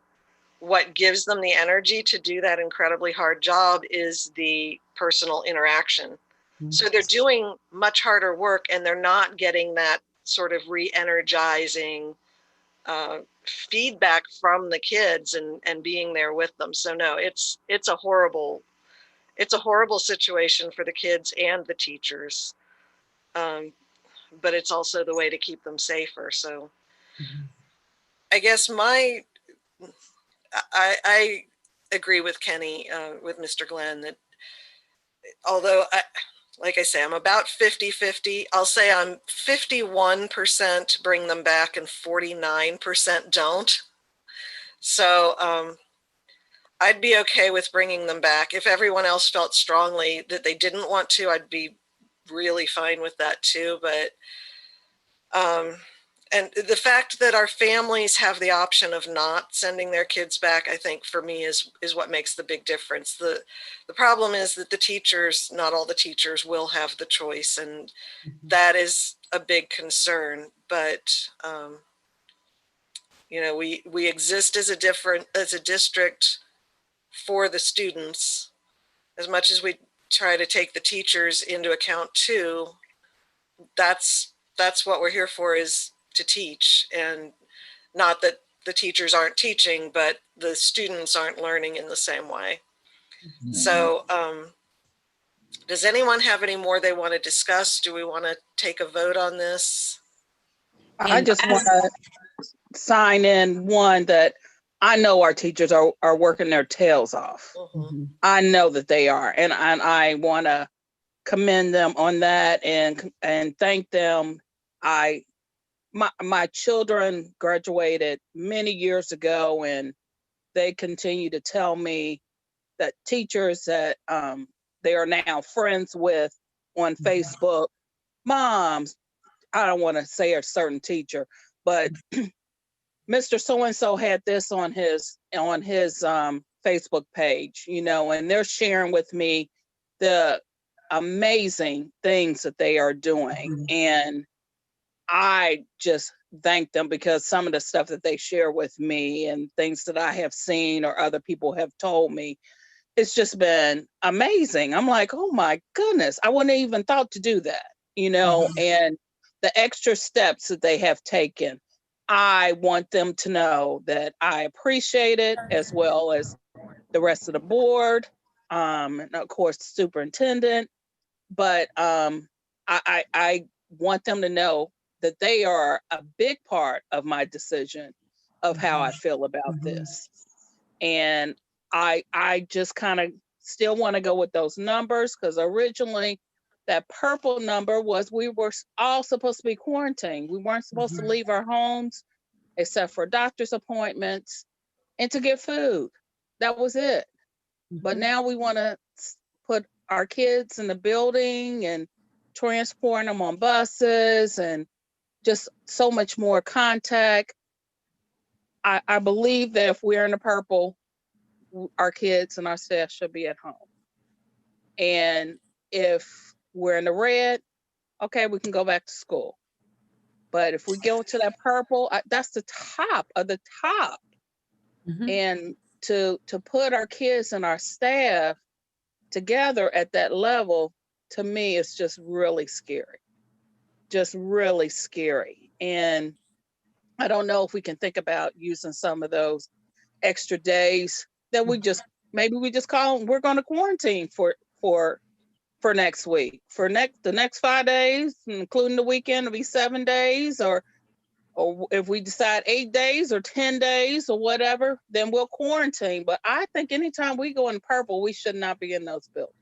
what gives them the energy to do that incredibly hard job is the personal interaction. Mm-hmm. So they're doing much harder work and they're not getting that sort of re-energizing feedback from the kids and being there with them. So no, it's a horrible situation for the kids and the teachers. But it's also the way to keep them safer. So mm-hmm. I guess I agree with Kenny, with Mr. Glenn, that although like I say, I'm about 50-50. I'll say I'm 51% bring them back and 49% don't. So I'd be okay with bringing them back. If everyone else felt strongly that they didn't want to, I'd be really fine with that too. But and the fact that our families have the option of not sending their kids back, I think for me is what makes the big difference. The problem is that the teachers, not all the teachers will have the choice, and that is a big concern. But you know, we exist as a district for the students. As much as we try to take the teachers into account too, that's what we're here for, is to teach. And not that the teachers aren't teaching, but the students aren't learning in the same way. So does anyone have any more they want to discuss? Do we want to take a vote on this? I And just as- want to sign in one that I know our teachers are working their tails off. Mhm. I know that they are, and I want to commend them on that and thank them. My children graduated many years ago, and they continue to tell me that teachers that they are now friends with on Facebook, moms, I don't want to say a certain teacher, but Mr. So-and-so had this on his Facebook page, you know, and they're sharing with me the amazing things that they are doing. And I just thank them, because some of the stuff that they share with me and things that I have seen or other people have told me, it's just been amazing. I'm like, oh my goodness, I wouldn't even thought to do that, you know, and the extra steps that they have taken. I want them to know that I appreciate it, as well as the rest of the board, and of course the superintendent. But I want them to know that they are a big part of my decision of how I feel about this. And I just kind of still want to go with those numbers, because originally that purple number was we were all supposed to be quarantined. We weren't supposed to leave our homes except for doctor's appointments and to get food. That was it. But now we want to put our kids in the building and transport them on buses and just so much more contact. I believe that if we're in the purple, our kids and our staff should be at home. And if we're in the red, okay, we can go back to school. But if we go to that purple, that's the top of the top. And to put our kids and our staff together at that level, to me, it's just really scary. Just really scary. And I don't know if we can think about using some of those extra days that we just, maybe we just call them, we're going to quarantine for next week, for the next 5 days, including the weekend, it'll be 7 days, or if we decide 8 days or 10 days or whatever, then we'll quarantine. But I think anytime we go in purple, we should not be in those buildings.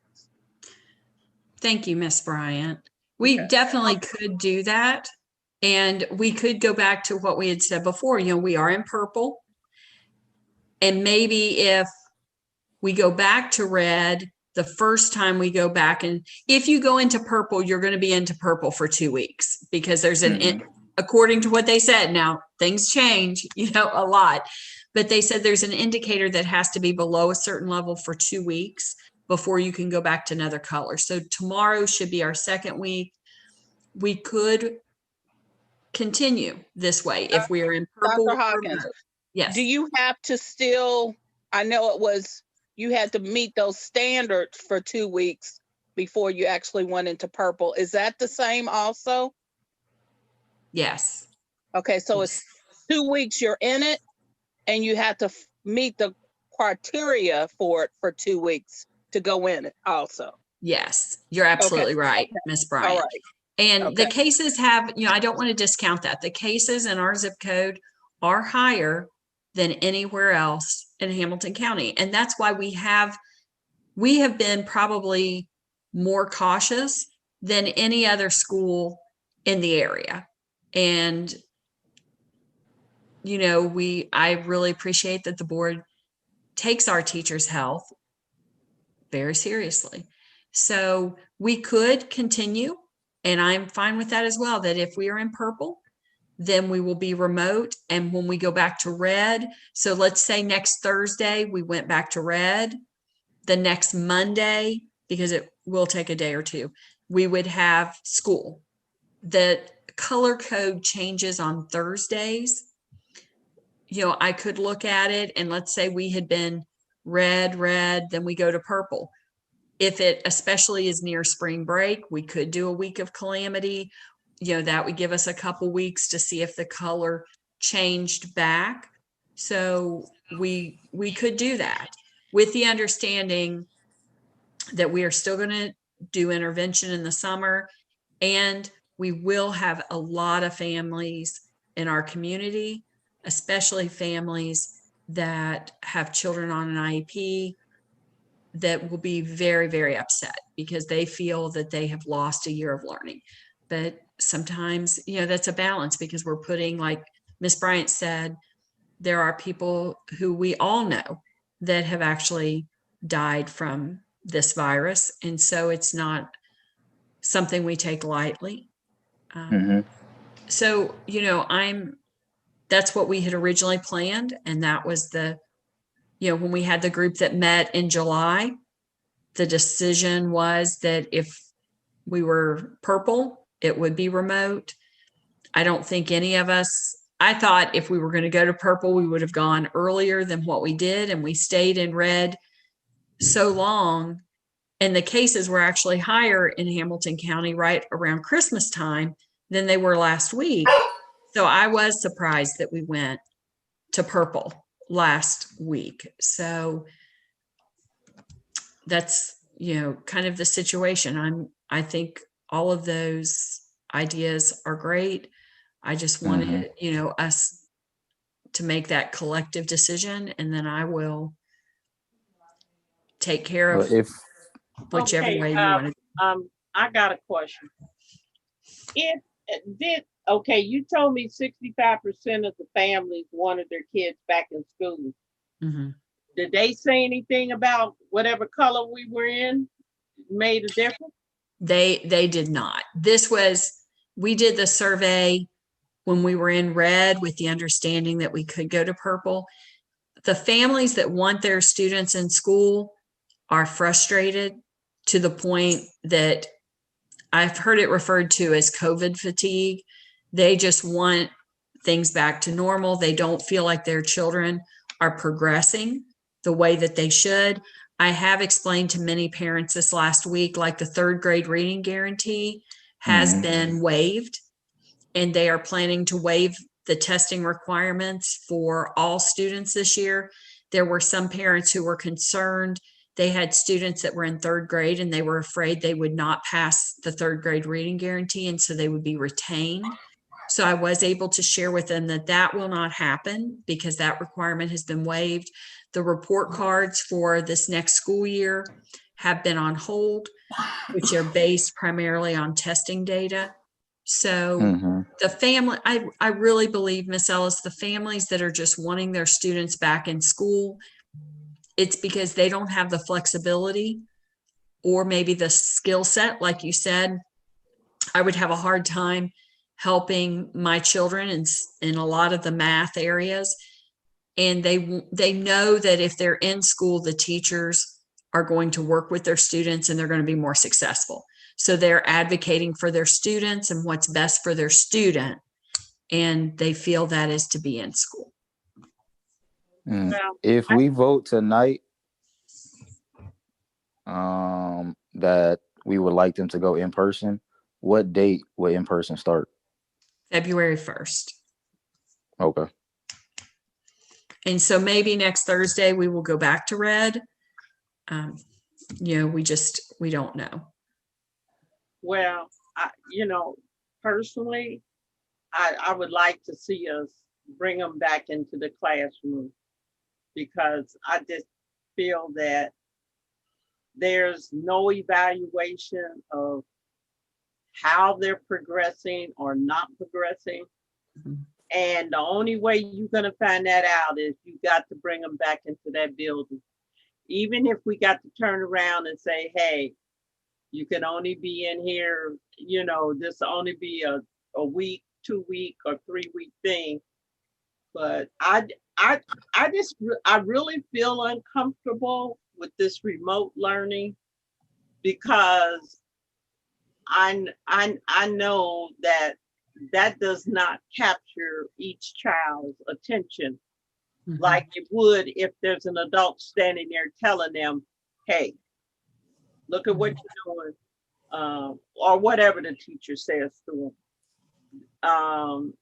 Thank you, Miss Bryant. We definitely could do that. And we could go back to what we had said before, you know, we are in purple. And maybe if we go back to red, the first time we go back, and if you go into purple, you're going to be into purple for 2 weeks, because there's according to what they said, now things change, you know, a lot, but they said there's an indicator that has to be below a certain level for 2 weeks before you can go back to another color. So tomorrow should be our second week. We could continue this way if we are in purple. Dr. Hawkins, yes. Do you have to still, I know it was, you had to meet those standards for 2 weeks before you actually went into purple. Is that the same also? Yes. Okay, so it's 2 weeks you're in it, and you have to meet the criteria for it for 2 weeks to go in it also. Yes, you're absolutely right, Miss Bryant. All right. And the cases have, you know, I don't want to discount that. The cases in our zip code are higher than anywhere else in Hamilton County. And that's why we have been probably more cautious than any other school in the area. And, you know, I really appreciate that the board takes our teachers' health very seriously. So we could continue, and I'm fine with that as well, that if we are in purple, then we will be remote. And when we go back to red, so let's say next Thursday, we went back to red, the next Monday, because it will take a day or two, we would have school. The color code changes on Thursdays. You know, I could look at it and let's say we had been red, then we go to purple. If it especially is near spring break, we could do a week of calamity. You know, that would give us a couple weeks to see if the color changed back. So we could do that with the understanding that we are still going to do intervention in the summer, and we will have a lot of families in our community, especially families that have children on an IEP, that will be very, very upset because they feel that they have lost a year of learning. But sometimes, you know, that's a balance, because we're putting, like Ms. Bryant said, there are people who we all know that have actually died from this virus. And so it's not something we take lightly. So, you know, that's what we had originally planned. And that was you know, when we had the group that met in July, the decision was that if we were purple, it would be remote. I don't think any of us, I thought if we were going to go to purple, we would have gone earlier than what we did. And we stayed in red so long. And the cases were actually higher in Hamilton County right around Christmas time than they were last week. So I was surprised that we went to purple last week. So that's, you know, kind of the situation. I think all of those ideas are great. I just wanted, you know, us to make that collective decision, and then I will take care of whichever Okay, way you want to. I got a question. Okay, you told me 65% of the families wanted their kids back in school. Mm-hmm. Did they say anything about whatever color we were in made a difference? They did not. We did the survey when we were in red with the understanding that we could go to purple. The families that want their students in school are frustrated to the point that I've heard it referred to as COVID fatigue. They just want things back to normal. They don't feel like their children are progressing the way that they should. I have explained to many parents this last week, like the third grade reading guarantee has been waived, and they are planning to waive the testing requirements for all students this year. There were some parents who were concerned. They had students that were in third grade and they were afraid they would not pass the third grade reading guarantee, and so they would be retained. So I was able to share with them that that will not happen because that requirement has been waived. The report cards for this next school year have been on hold, which are based primarily on testing data. So the family, I really believe, Miss Ellis, the families that are just wanting their students back in school, it's because they don't have the flexibility or maybe the skill set. Like you said, I would have a hard time helping my children in a lot of the math areas. And they know that if they're in school, the teachers are going to work with their students and they're going to be more successful. So they're advocating for their students and what's best for their student. And they feel that is to be in school. If we vote tonight, that we would like them to go in person, what date will in person start? February 1st. Okay. And so maybe next Thursday we will go back to red. You know, we don't know. Well, personally, I would like to see us bring them back into the classroom, because I just feel that there's no evaluation of how they're progressing or not progressing. Mhm. And the only way you're gonna find that out is you got to bring them back into that building. Even if we got to turn around and say, hey, you can only be in here, you know, this will only be a week, 2 week, or 3 week thing. But I really feel uncomfortable with this remote learning because I know that does not capture each child's attention Mhm. like it would if there's an adult standing there telling them, hey, look at what you're doing, or whatever the teacher says to them.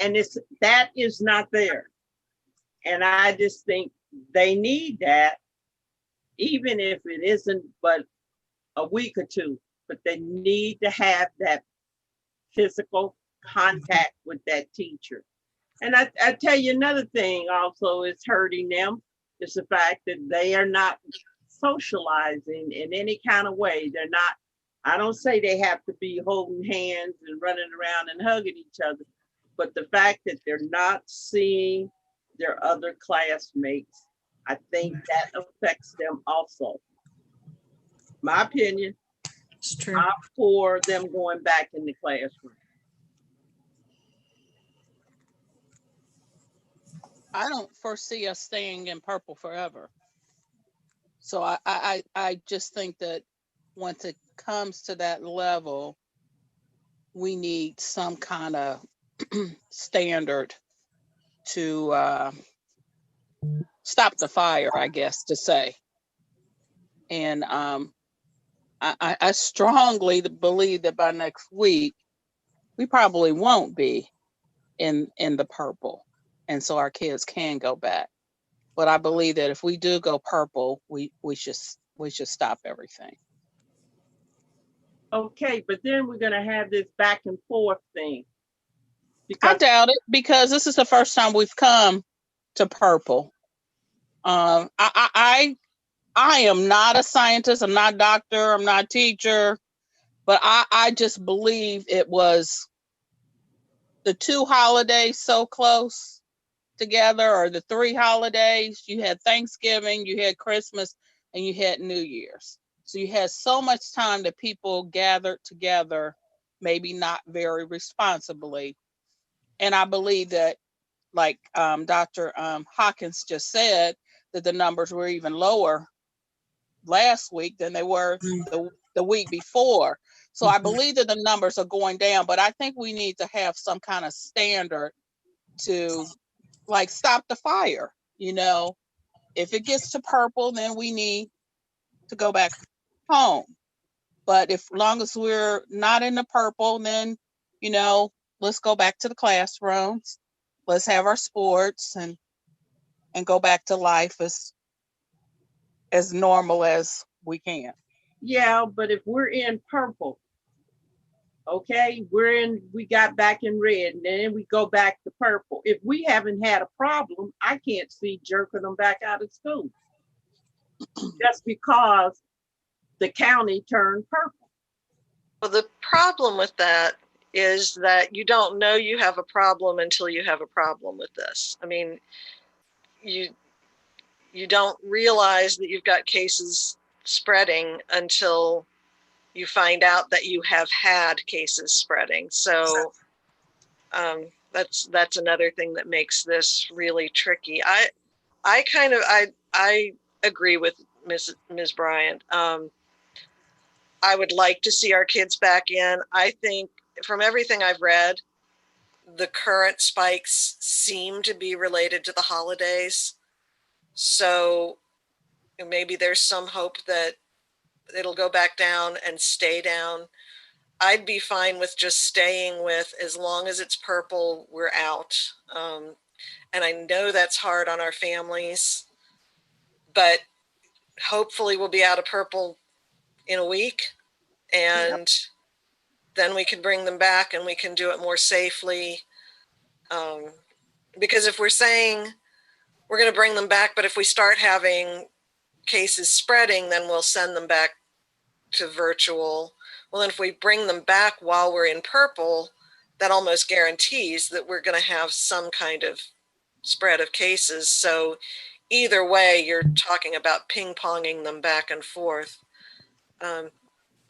And that is not there. And I just think they need that, even if it isn't but a week or two, but they need to have that physical contact with that teacher. And I tell you another thing also is hurting them is the fact that they are not socializing in any kind of way. They're not, I don't say they have to be holding hands and running around and hugging each other, but the fact that they're not seeing their other classmates, I think that affects them also. My opinion, It's true. I'm for them going back in the classroom. I don't foresee us staying in purple forever. So I just think that once it comes to that level, we need some kind of standard to stop the fire, I guess to say. And I strongly believe that by next week, we probably won't be in the purple. And so our kids can go back. But I believe that if we do go purple, we should stop everything. Okay, but then we're gonna have this back and forth thing. I Because doubt it because this is the first time we've come to purple. I am not a scientist. I'm not a doctor. I'm not a teacher. But I just believe it was the 2 holidays so close together, or the 3 holidays. You had Thanksgiving, you had Christmas, and you had New Year's. So you had so much time that people gathered together, maybe not very responsibly. And I believe that, like Dr. Hawkins just said, that the numbers were even lower last week than they were the week before. So I believe that the numbers are going down, but I think we need to have some kind of standard to like stop the fire. You know, if it gets to purple, then we need to go back home. But if long as we're not in the purple, then, you know, let's go back to the classrooms. Let's have our sports and go back to life as normal as we can. yeah, but if we're in purple, okay, we got back in red, and then we go back to purple. If we haven't had a problem, I can't see jerking them back out of school just because the county turned purple. Well, the problem with that is that you don't know you have a problem until you have a problem with this. I mean, you don't realize that you've got cases spreading until you find out that you have had cases spreading. So that's another thing that makes this really tricky. I agree with Ms. Bryant. I would like to see our kids back in. I think from everything I've read, the current spikes seem to be related to the holidays. So maybe there's some hope that it'll go back down and stay down. I'd be fine with just staying with, as long as it's purple, we're out. And I know that's hard on our families, but hopefully we'll be out of purple in a week, and then we can bring them back and we can do it more safely. Because if we're saying we're going to bring them back, but if we start having cases spreading, then we'll send them back to virtual. Well, if we bring them back while we're in purple, that almost guarantees that we're going to have some kind of spread of cases. So either way, you're talking about ping-ponging them back and forth.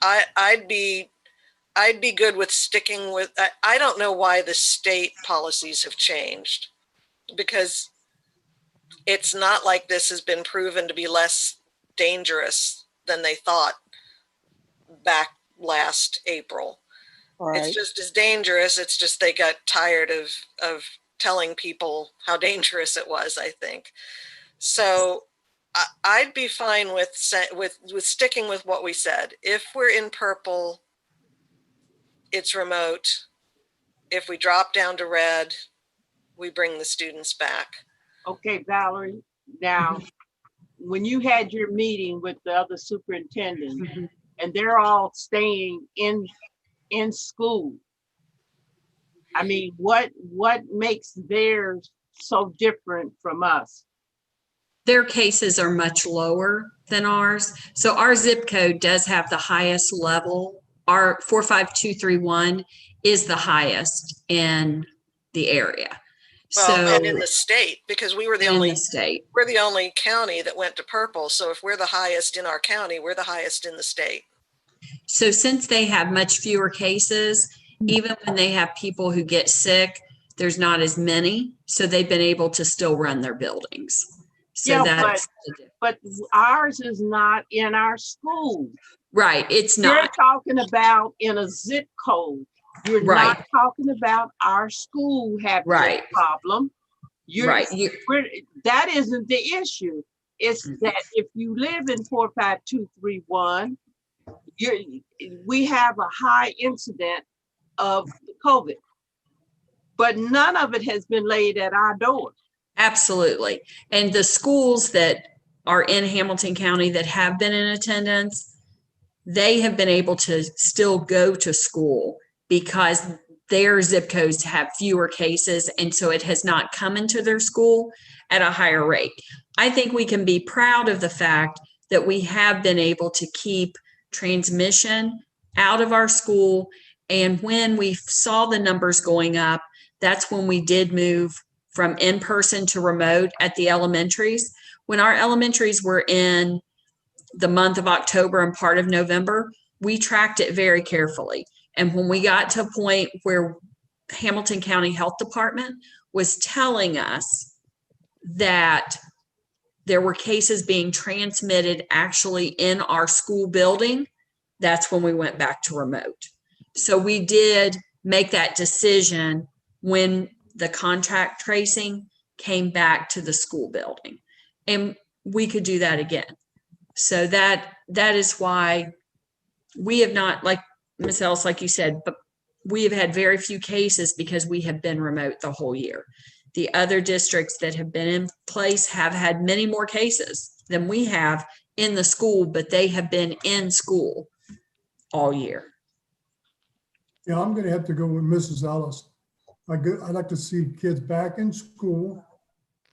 I'd be good with sticking with, I don't know why the state policies have changed, because it's not like this has been proven to be less dangerous than they thought back last April. Right. It's just as dangerous. It's just they got tired of telling people how dangerous it was, I think. So I'd be fine with sticking with what we said. If we're in purple, it's remote. If we drop down to red, we bring the students back. Okay, Valerie, now, when you had your meeting with the other superintendents, and they're all staying in school, I mean, what makes theirs so different from us? Their cases are much lower than ours. So our zip code does have the highest level. Our 45231 is the highest in the area. Well, So and in the state, because we were the in only the state. we're the only county that went to purple. So if we're the highest in our county, we're the highest in the state. So since they have much fewer cases, even when they have people who get sick, there's not as many. So they've been able to still run their buildings. So Yeah, that's but ours is not in our school. right. It's You're not. talking about in a zip code. You're Right. not talking about our school having Right. a problem. Right. That isn't the issue. It's that if you live in 45231, we have a high incident of COVID, but none of it has been laid at our door. Absolutely. And the schools that are in Hamilton County that have been in attendance, they have been able to still go to school because their zip codes have fewer cases. And so it has not come into their school at a higher rate. I think we can be proud of the fact that we have been able to keep transmission out of our school. And when we saw the numbers going up, that's when we did move from in-person to remote at the elementaries. When our elementaries were in the month of October and part of November, we tracked it very carefully. And when we got to a point where Hamilton County Health Department was telling us that there were cases being transmitted actually in our school building, that's when we went back to remote. So we did make that decision when the contact tracing came back to the school building, and we could do that again. So that is why we have not, like Ms. Ellis, like you said, but we have had very few cases because we have been remote the whole year. The other districts that have been in place have had many more cases than we have in the school, but they have been in school all year. Yeah, I'm gonna have to go with Mrs. Ellis. I'd like to see kids back in school.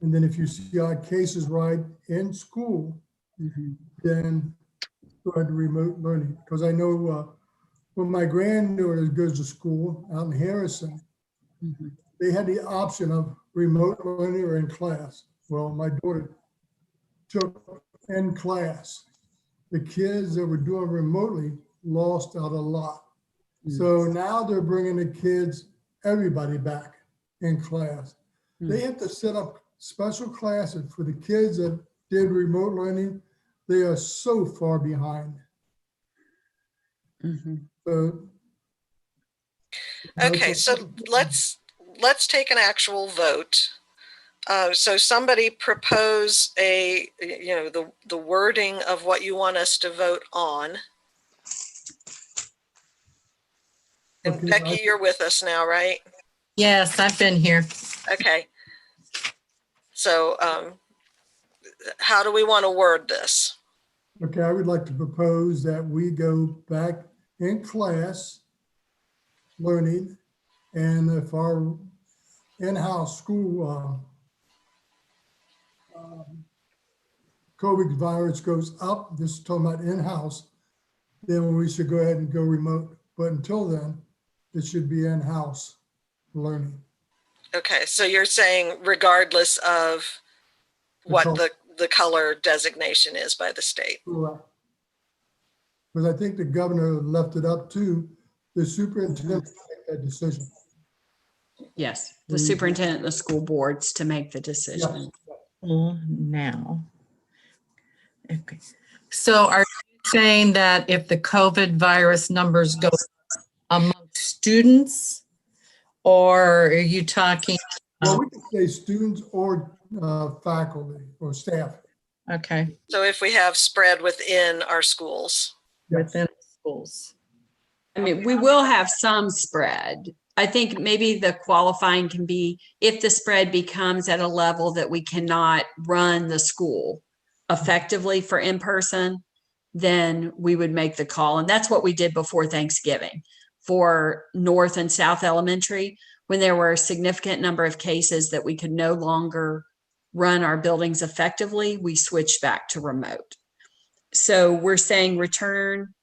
And then if you see our cases right in school, then go ahead to remote learning. Because I know when my granddaughter goes to school out in Harrison, they had the option of remote learning or in class. Well, my daughter took in class. The kids that were doing remotely lost out a lot. So now they're bringing the kids, everybody back in class. They have to set up special classes for the kids that did remote learning. They are so far behind. Okay, so let's take an actual vote. So somebody propose the wording of what you want us to vote on. And Okay, Becky, you're with us now, right? Yes, I've been here. Okay. So how do we want to word this? Okay, I would like to propose that we go back in class learning, and if our in-house school COVID virus goes up, this is talking about in-house, then we should go ahead and go remote. But until then, it should be in-house learning. Okay, so you're saying regardless of what the color designation is by the state. Correct. Because I think the governor left it up to the superintendent to make that decision. Yes, the superintendent and the school boards to make the decision. Well, now. Okay. So are you saying that if the COVID virus numbers go among students, or are you talking? Well, we can say students or faculty or staff. Okay, So if we have spread within our schools. within schools. I mean, we will have some spread. I think maybe the qualifying can be if the spread becomes at a level that we cannot run the school effectively for in-person, then we would make the call. And that's what we did before Thanksgiving for North and South Elementary, when there were a significant number of cases that we could no longer run our buildings effectively, we switched back to remote. So we're saying return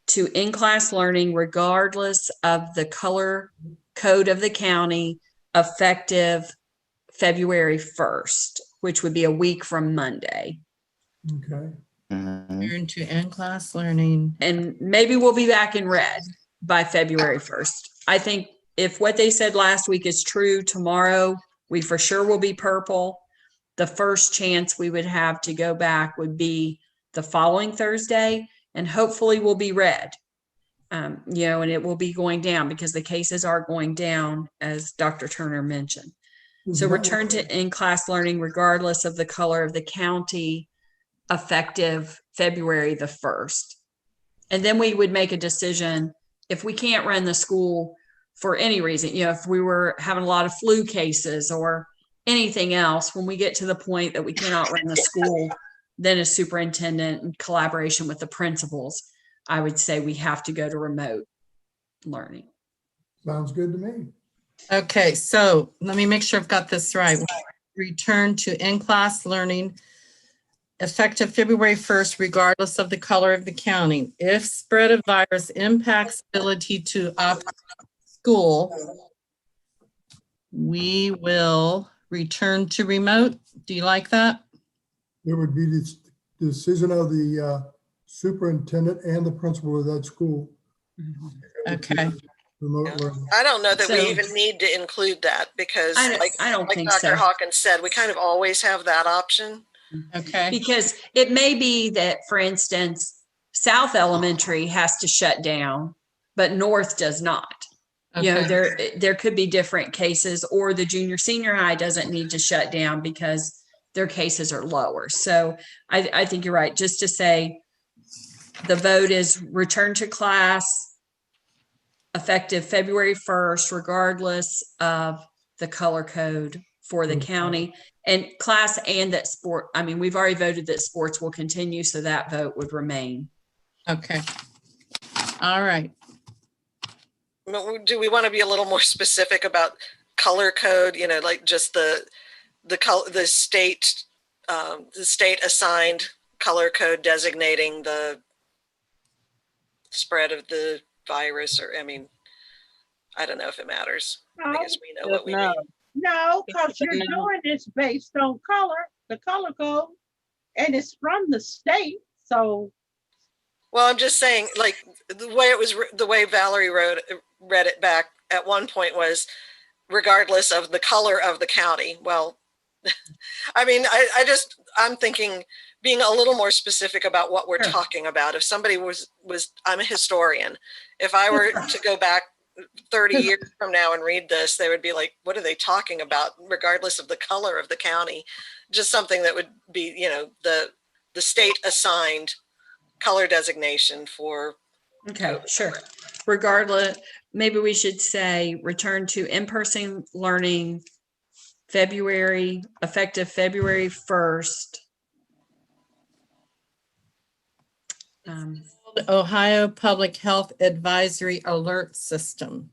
to in-class learning regardless of the color code of the county, effective February 1st, which would be a week from Monday. Okay. Mhm. Turn to in-class learning. And maybe we'll be back in red by February 1st. I think if what they said last week is true, tomorrow we for sure will be purple. The first chance we would have to go back would be the following Thursday, and hopefully we'll be red. And it will be going down because the cases are going down, as Dr. Turner mentioned. So return to in-class learning regardless of the color of the county, effective February the 1st. And then we would make a decision if we can't run the school for any reason, if we were having a lot of flu cases or anything else, when we get to the point that we cannot run the school, then as superintendent in collaboration with the principals, I would say we have to go to remote learning. Sounds good to me. Okay, so let me make sure I've got this right. Return to in-class learning effective February 1st, regardless of the color of the county. If spread of virus impacts ability to operate school, we will return to remote. Do you like that? It would be the decision of the superintendent and the principal of that school. Okay. Remote learning. I don't know that we So- even need to include that because I don't like think Dr. so. Hawkins said, we kind of always have that option. Okay. Because it may be that, for instance, South Elementary has to shut down, but North does not. Okay. There could be different cases, or the junior senior high doesn't need to shut down because their cases are lower. So I think you're right. Just to say the vote is return to class effective February 1st, regardless of the color code for the county and class, and that sport. I mean, we've already voted that sports will continue, so that vote would remain. Okay. All right. Do we want to be a little more specific about color code? Like just the state assigned color code designating the spread of the virus, or I don't know if it matters. I guess we know what we need. No, because you're doing this based on color, the color code, and it's from the state. So, Well, I'm just saying, like the way Valerie read it back at one point was regardless of the color of the county. Well, I'm thinking being a little more specific about what we're talking about. If somebody I'm a historian. If I were to go back 30 years from now and read this, they would be like, what are they talking about? Regardless of the color of the county, just something that would be, the state assigned color designation for. Okay, sure. Regardless, maybe we should say return to in-person learning effective February 1st. Ohio Public Health Advisory Alert System.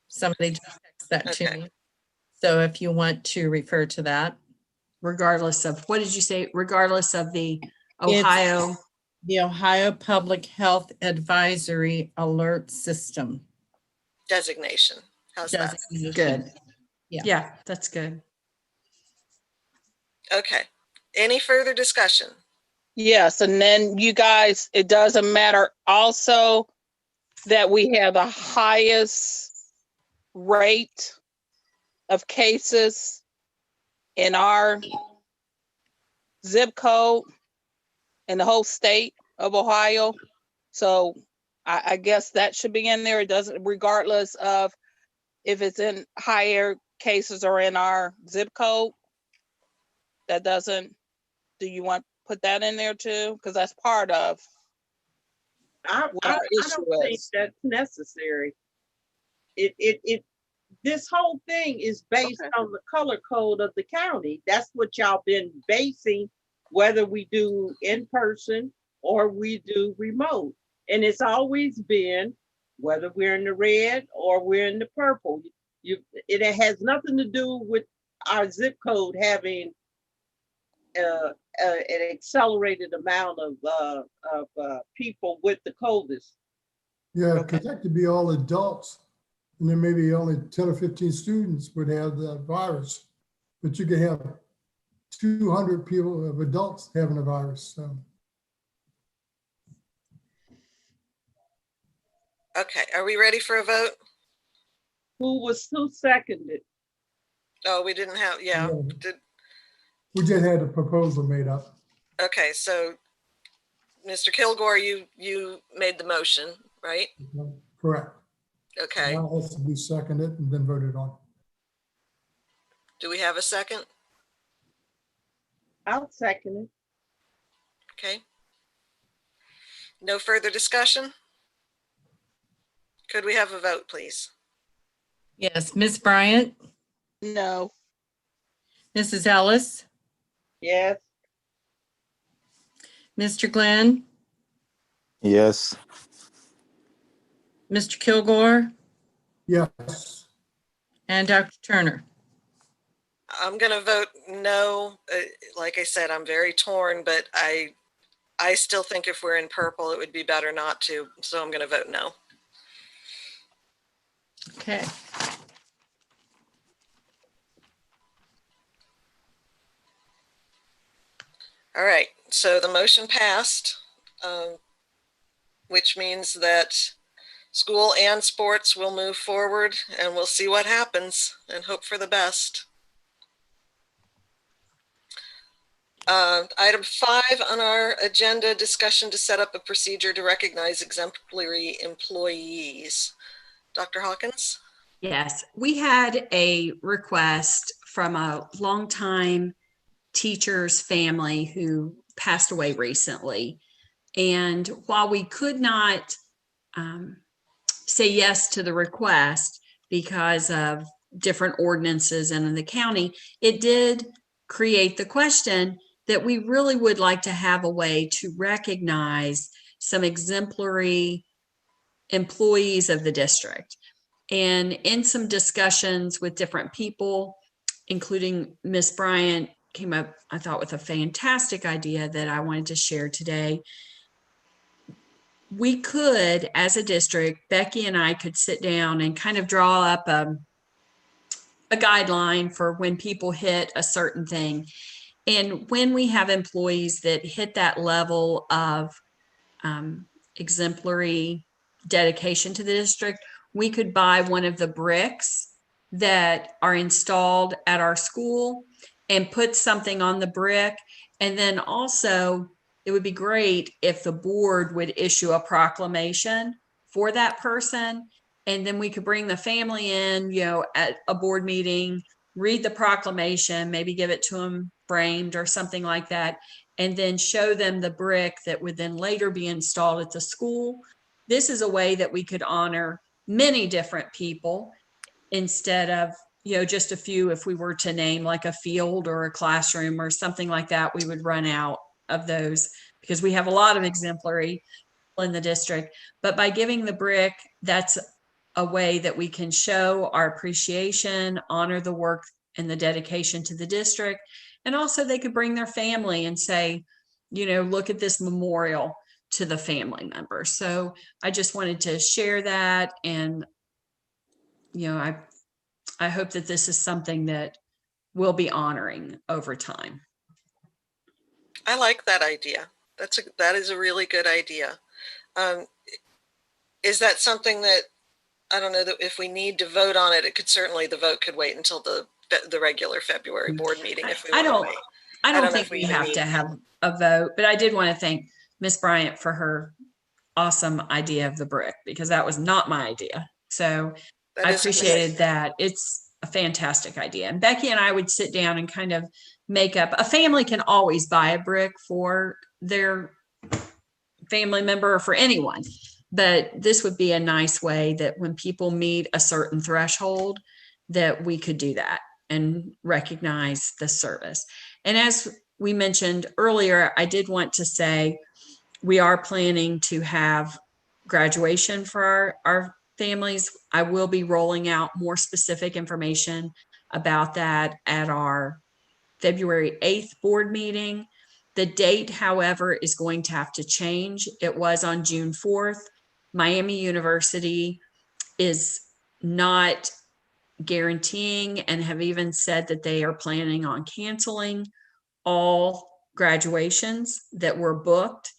Somebody just texted that to Okay. me. So if you want to refer to that. regardless of, what did you say? Regardless of the It's- Ohio. The Ohio Public Health Advisory Alert System. Designation. How's that? Designation. Good. Yeah. Yeah, that's good. Okay. Any further discussion? Yes, and then you guys, it doesn't matter also that we have the highest rate of cases in our zip code in the whole state of Ohio. So I guess that should be in there. It doesn't, regardless of if it's in higher cases or in our zip code. That doesn't, do you want to put that in there too? Because that's part of I what our don't issue think is. that's necessary. This whole thing is based Okay. on the color code of the county. That's what y'all been basing, whether we do in person or we do remote. And it's always been, whether we're in the red or we're in the purple. It has nothing to do with our zip code having an accelerated amount of people with the coldest. Yeah, because that could be all adults. And then maybe only 10 or 15 students would have the virus. But you could have 200 people of adults having a virus. So Okay, are we ready for a vote? Who seconded? Oh, we didn't have, yeah. Yeah. We just had a proposal made up. Okay, so Mr. Kilgore, you made the motion, right? Correct. Okay, Now it has to be seconded and then voted on. do we have a second? I'll second it. Okay. No further discussion? Could we have a vote, please? Yes, Ms. Bryant, No, Mrs. Ellis, Yes, Mr. Glenn, Yes. Mr. Kilgore, Yes. and Dr. Turner. I'm gonna vote no. Like I said, I'm very torn, but I still think if we're in purple, it would be better not to. So I'm gonna vote no. Okay. All right, so the motion passed, which means that school and sports will move forward, and we'll see what happens and hope for the best. Item 5 on our agenda, discussion to set up a procedure to recognize exemplary employees. Dr. Hawkins? Yes, we had a request from a longtime teacher's family who passed away recently. And while we could not say yes to the request because of different ordinances in the county, it did create the question that we really would like to have a way to recognize some exemplary employees of the district. And in some discussions with different people, including Miss Bryant, came up, I thought, with a fantastic idea that I wanted to share today. We could, as a district, Becky and I could sit down and kind of draw up a guideline for when people hit a certain thing. And when we have employees that hit that level of exemplary dedication to the district, we could buy one of the bricks that are installed at our school and put something on the brick. And then also, it would be great if the board would issue a proclamation for that person. And then we could bring the family in, at a board meeting, read the proclamation, maybe give it to them framed or something like that, and then show them the brick that would then later be installed at the school. This is a way that we could honor many different people instead of, just a few. If we were to name like a field or a classroom or something like that, we would run out of those because we have a lot of exemplary in the district. But by giving the brick, that's a way that we can show our appreciation, honor the work and the dedication to the district, And also they could bring their family and say, look at this memorial to the family member. So I just wanted to share that. And, I hope that this is something that we'll be honoring over time. I like that idea. That is a really good idea. Is that something that, I don't know, that if we need to vote on it, the vote could wait until the regular February board meeting if we I want to don't wait. I don't don't know think if we we even have need- to have a vote, but I did want to thank Miss Bryant for her awesome idea of the brick, because that was not my idea. So That I is appreciated that. It's a fantastic idea. And Becky and I would sit down and kind of make up. A family can always buy a brick for their family member or for anyone, but this would be a nice way that when people meet a certain threshold, that we could do that and recognize the service. And as we mentioned earlier, I did want to say we are planning to have graduation for our families. I will be rolling out more specific information about that at our February 8th board meeting. The date, however, is going to have to change. It was on June 4th. Miami University is not guaranteeing and have even said that they are planning on canceling all graduations that were booked.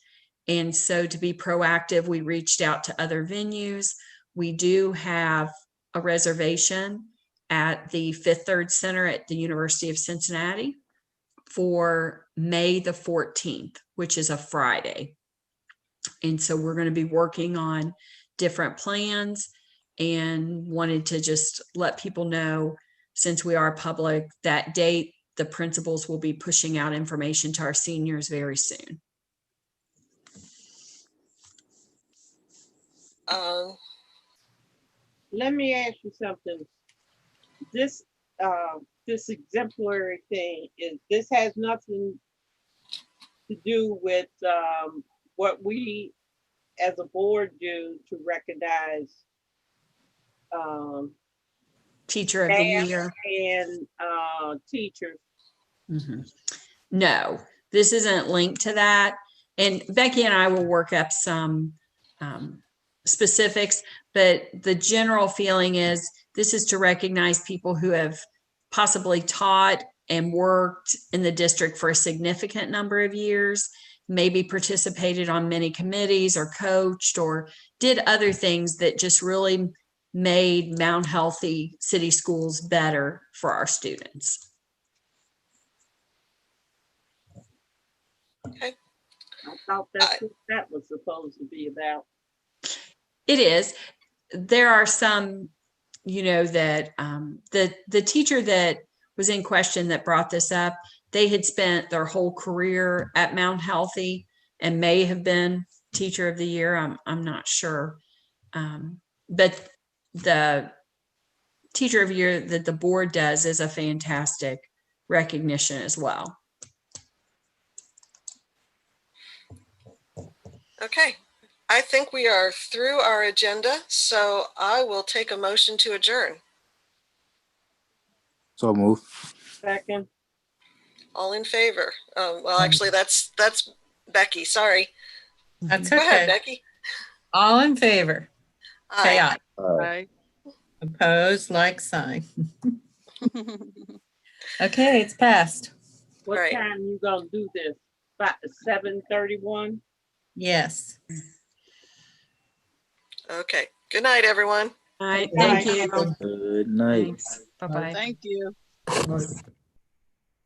And so to be proactive, we reached out to other venues. We do have a reservation at the Fifth Third Center at the University of Cincinnati for May the 14th, which is a Friday. And so we're going to be working on different plans and wanted to just let people know, since we are public, that date, the principals will be pushing out information to our seniors very soon. Let me ask you something. This exemplary thing this has nothing to do with what we as a board do to recognize Teacher of the staff year. and teachers. No, this isn't linked to that. And Becky and I will work up some specifics, but the general feeling is this is to recognize people who have possibly taught and worked in the district for a significant number of years, maybe participated on many committees or coached or did other things that just really made Mount Healthy City Schools better for our students. Okay. I thought that's what that was supposed to be about. It is. There are some, that the teacher that was in question that brought this up, they had spent their whole career at Mount Healthy and may have been teacher of the year. I'm not sure. But the teacher of the year that the board does is a fantastic recognition as well. Okay. I think we are through our agenda, so I will take a motion to adjourn. So move. Second. All in favor? Well, actually, that's Becky. Sorry. That's Go ahead, okay. Becky. All in favor? Say Aye. aye. Right. Opposed, like sign. Okay, it's passed. What Right. time you gonna do this? About 7:31? Yes. Okay. Good night, everyone. All right. Thank Thank you. you. Good night. Thanks. Bye-bye. Thank you. Right.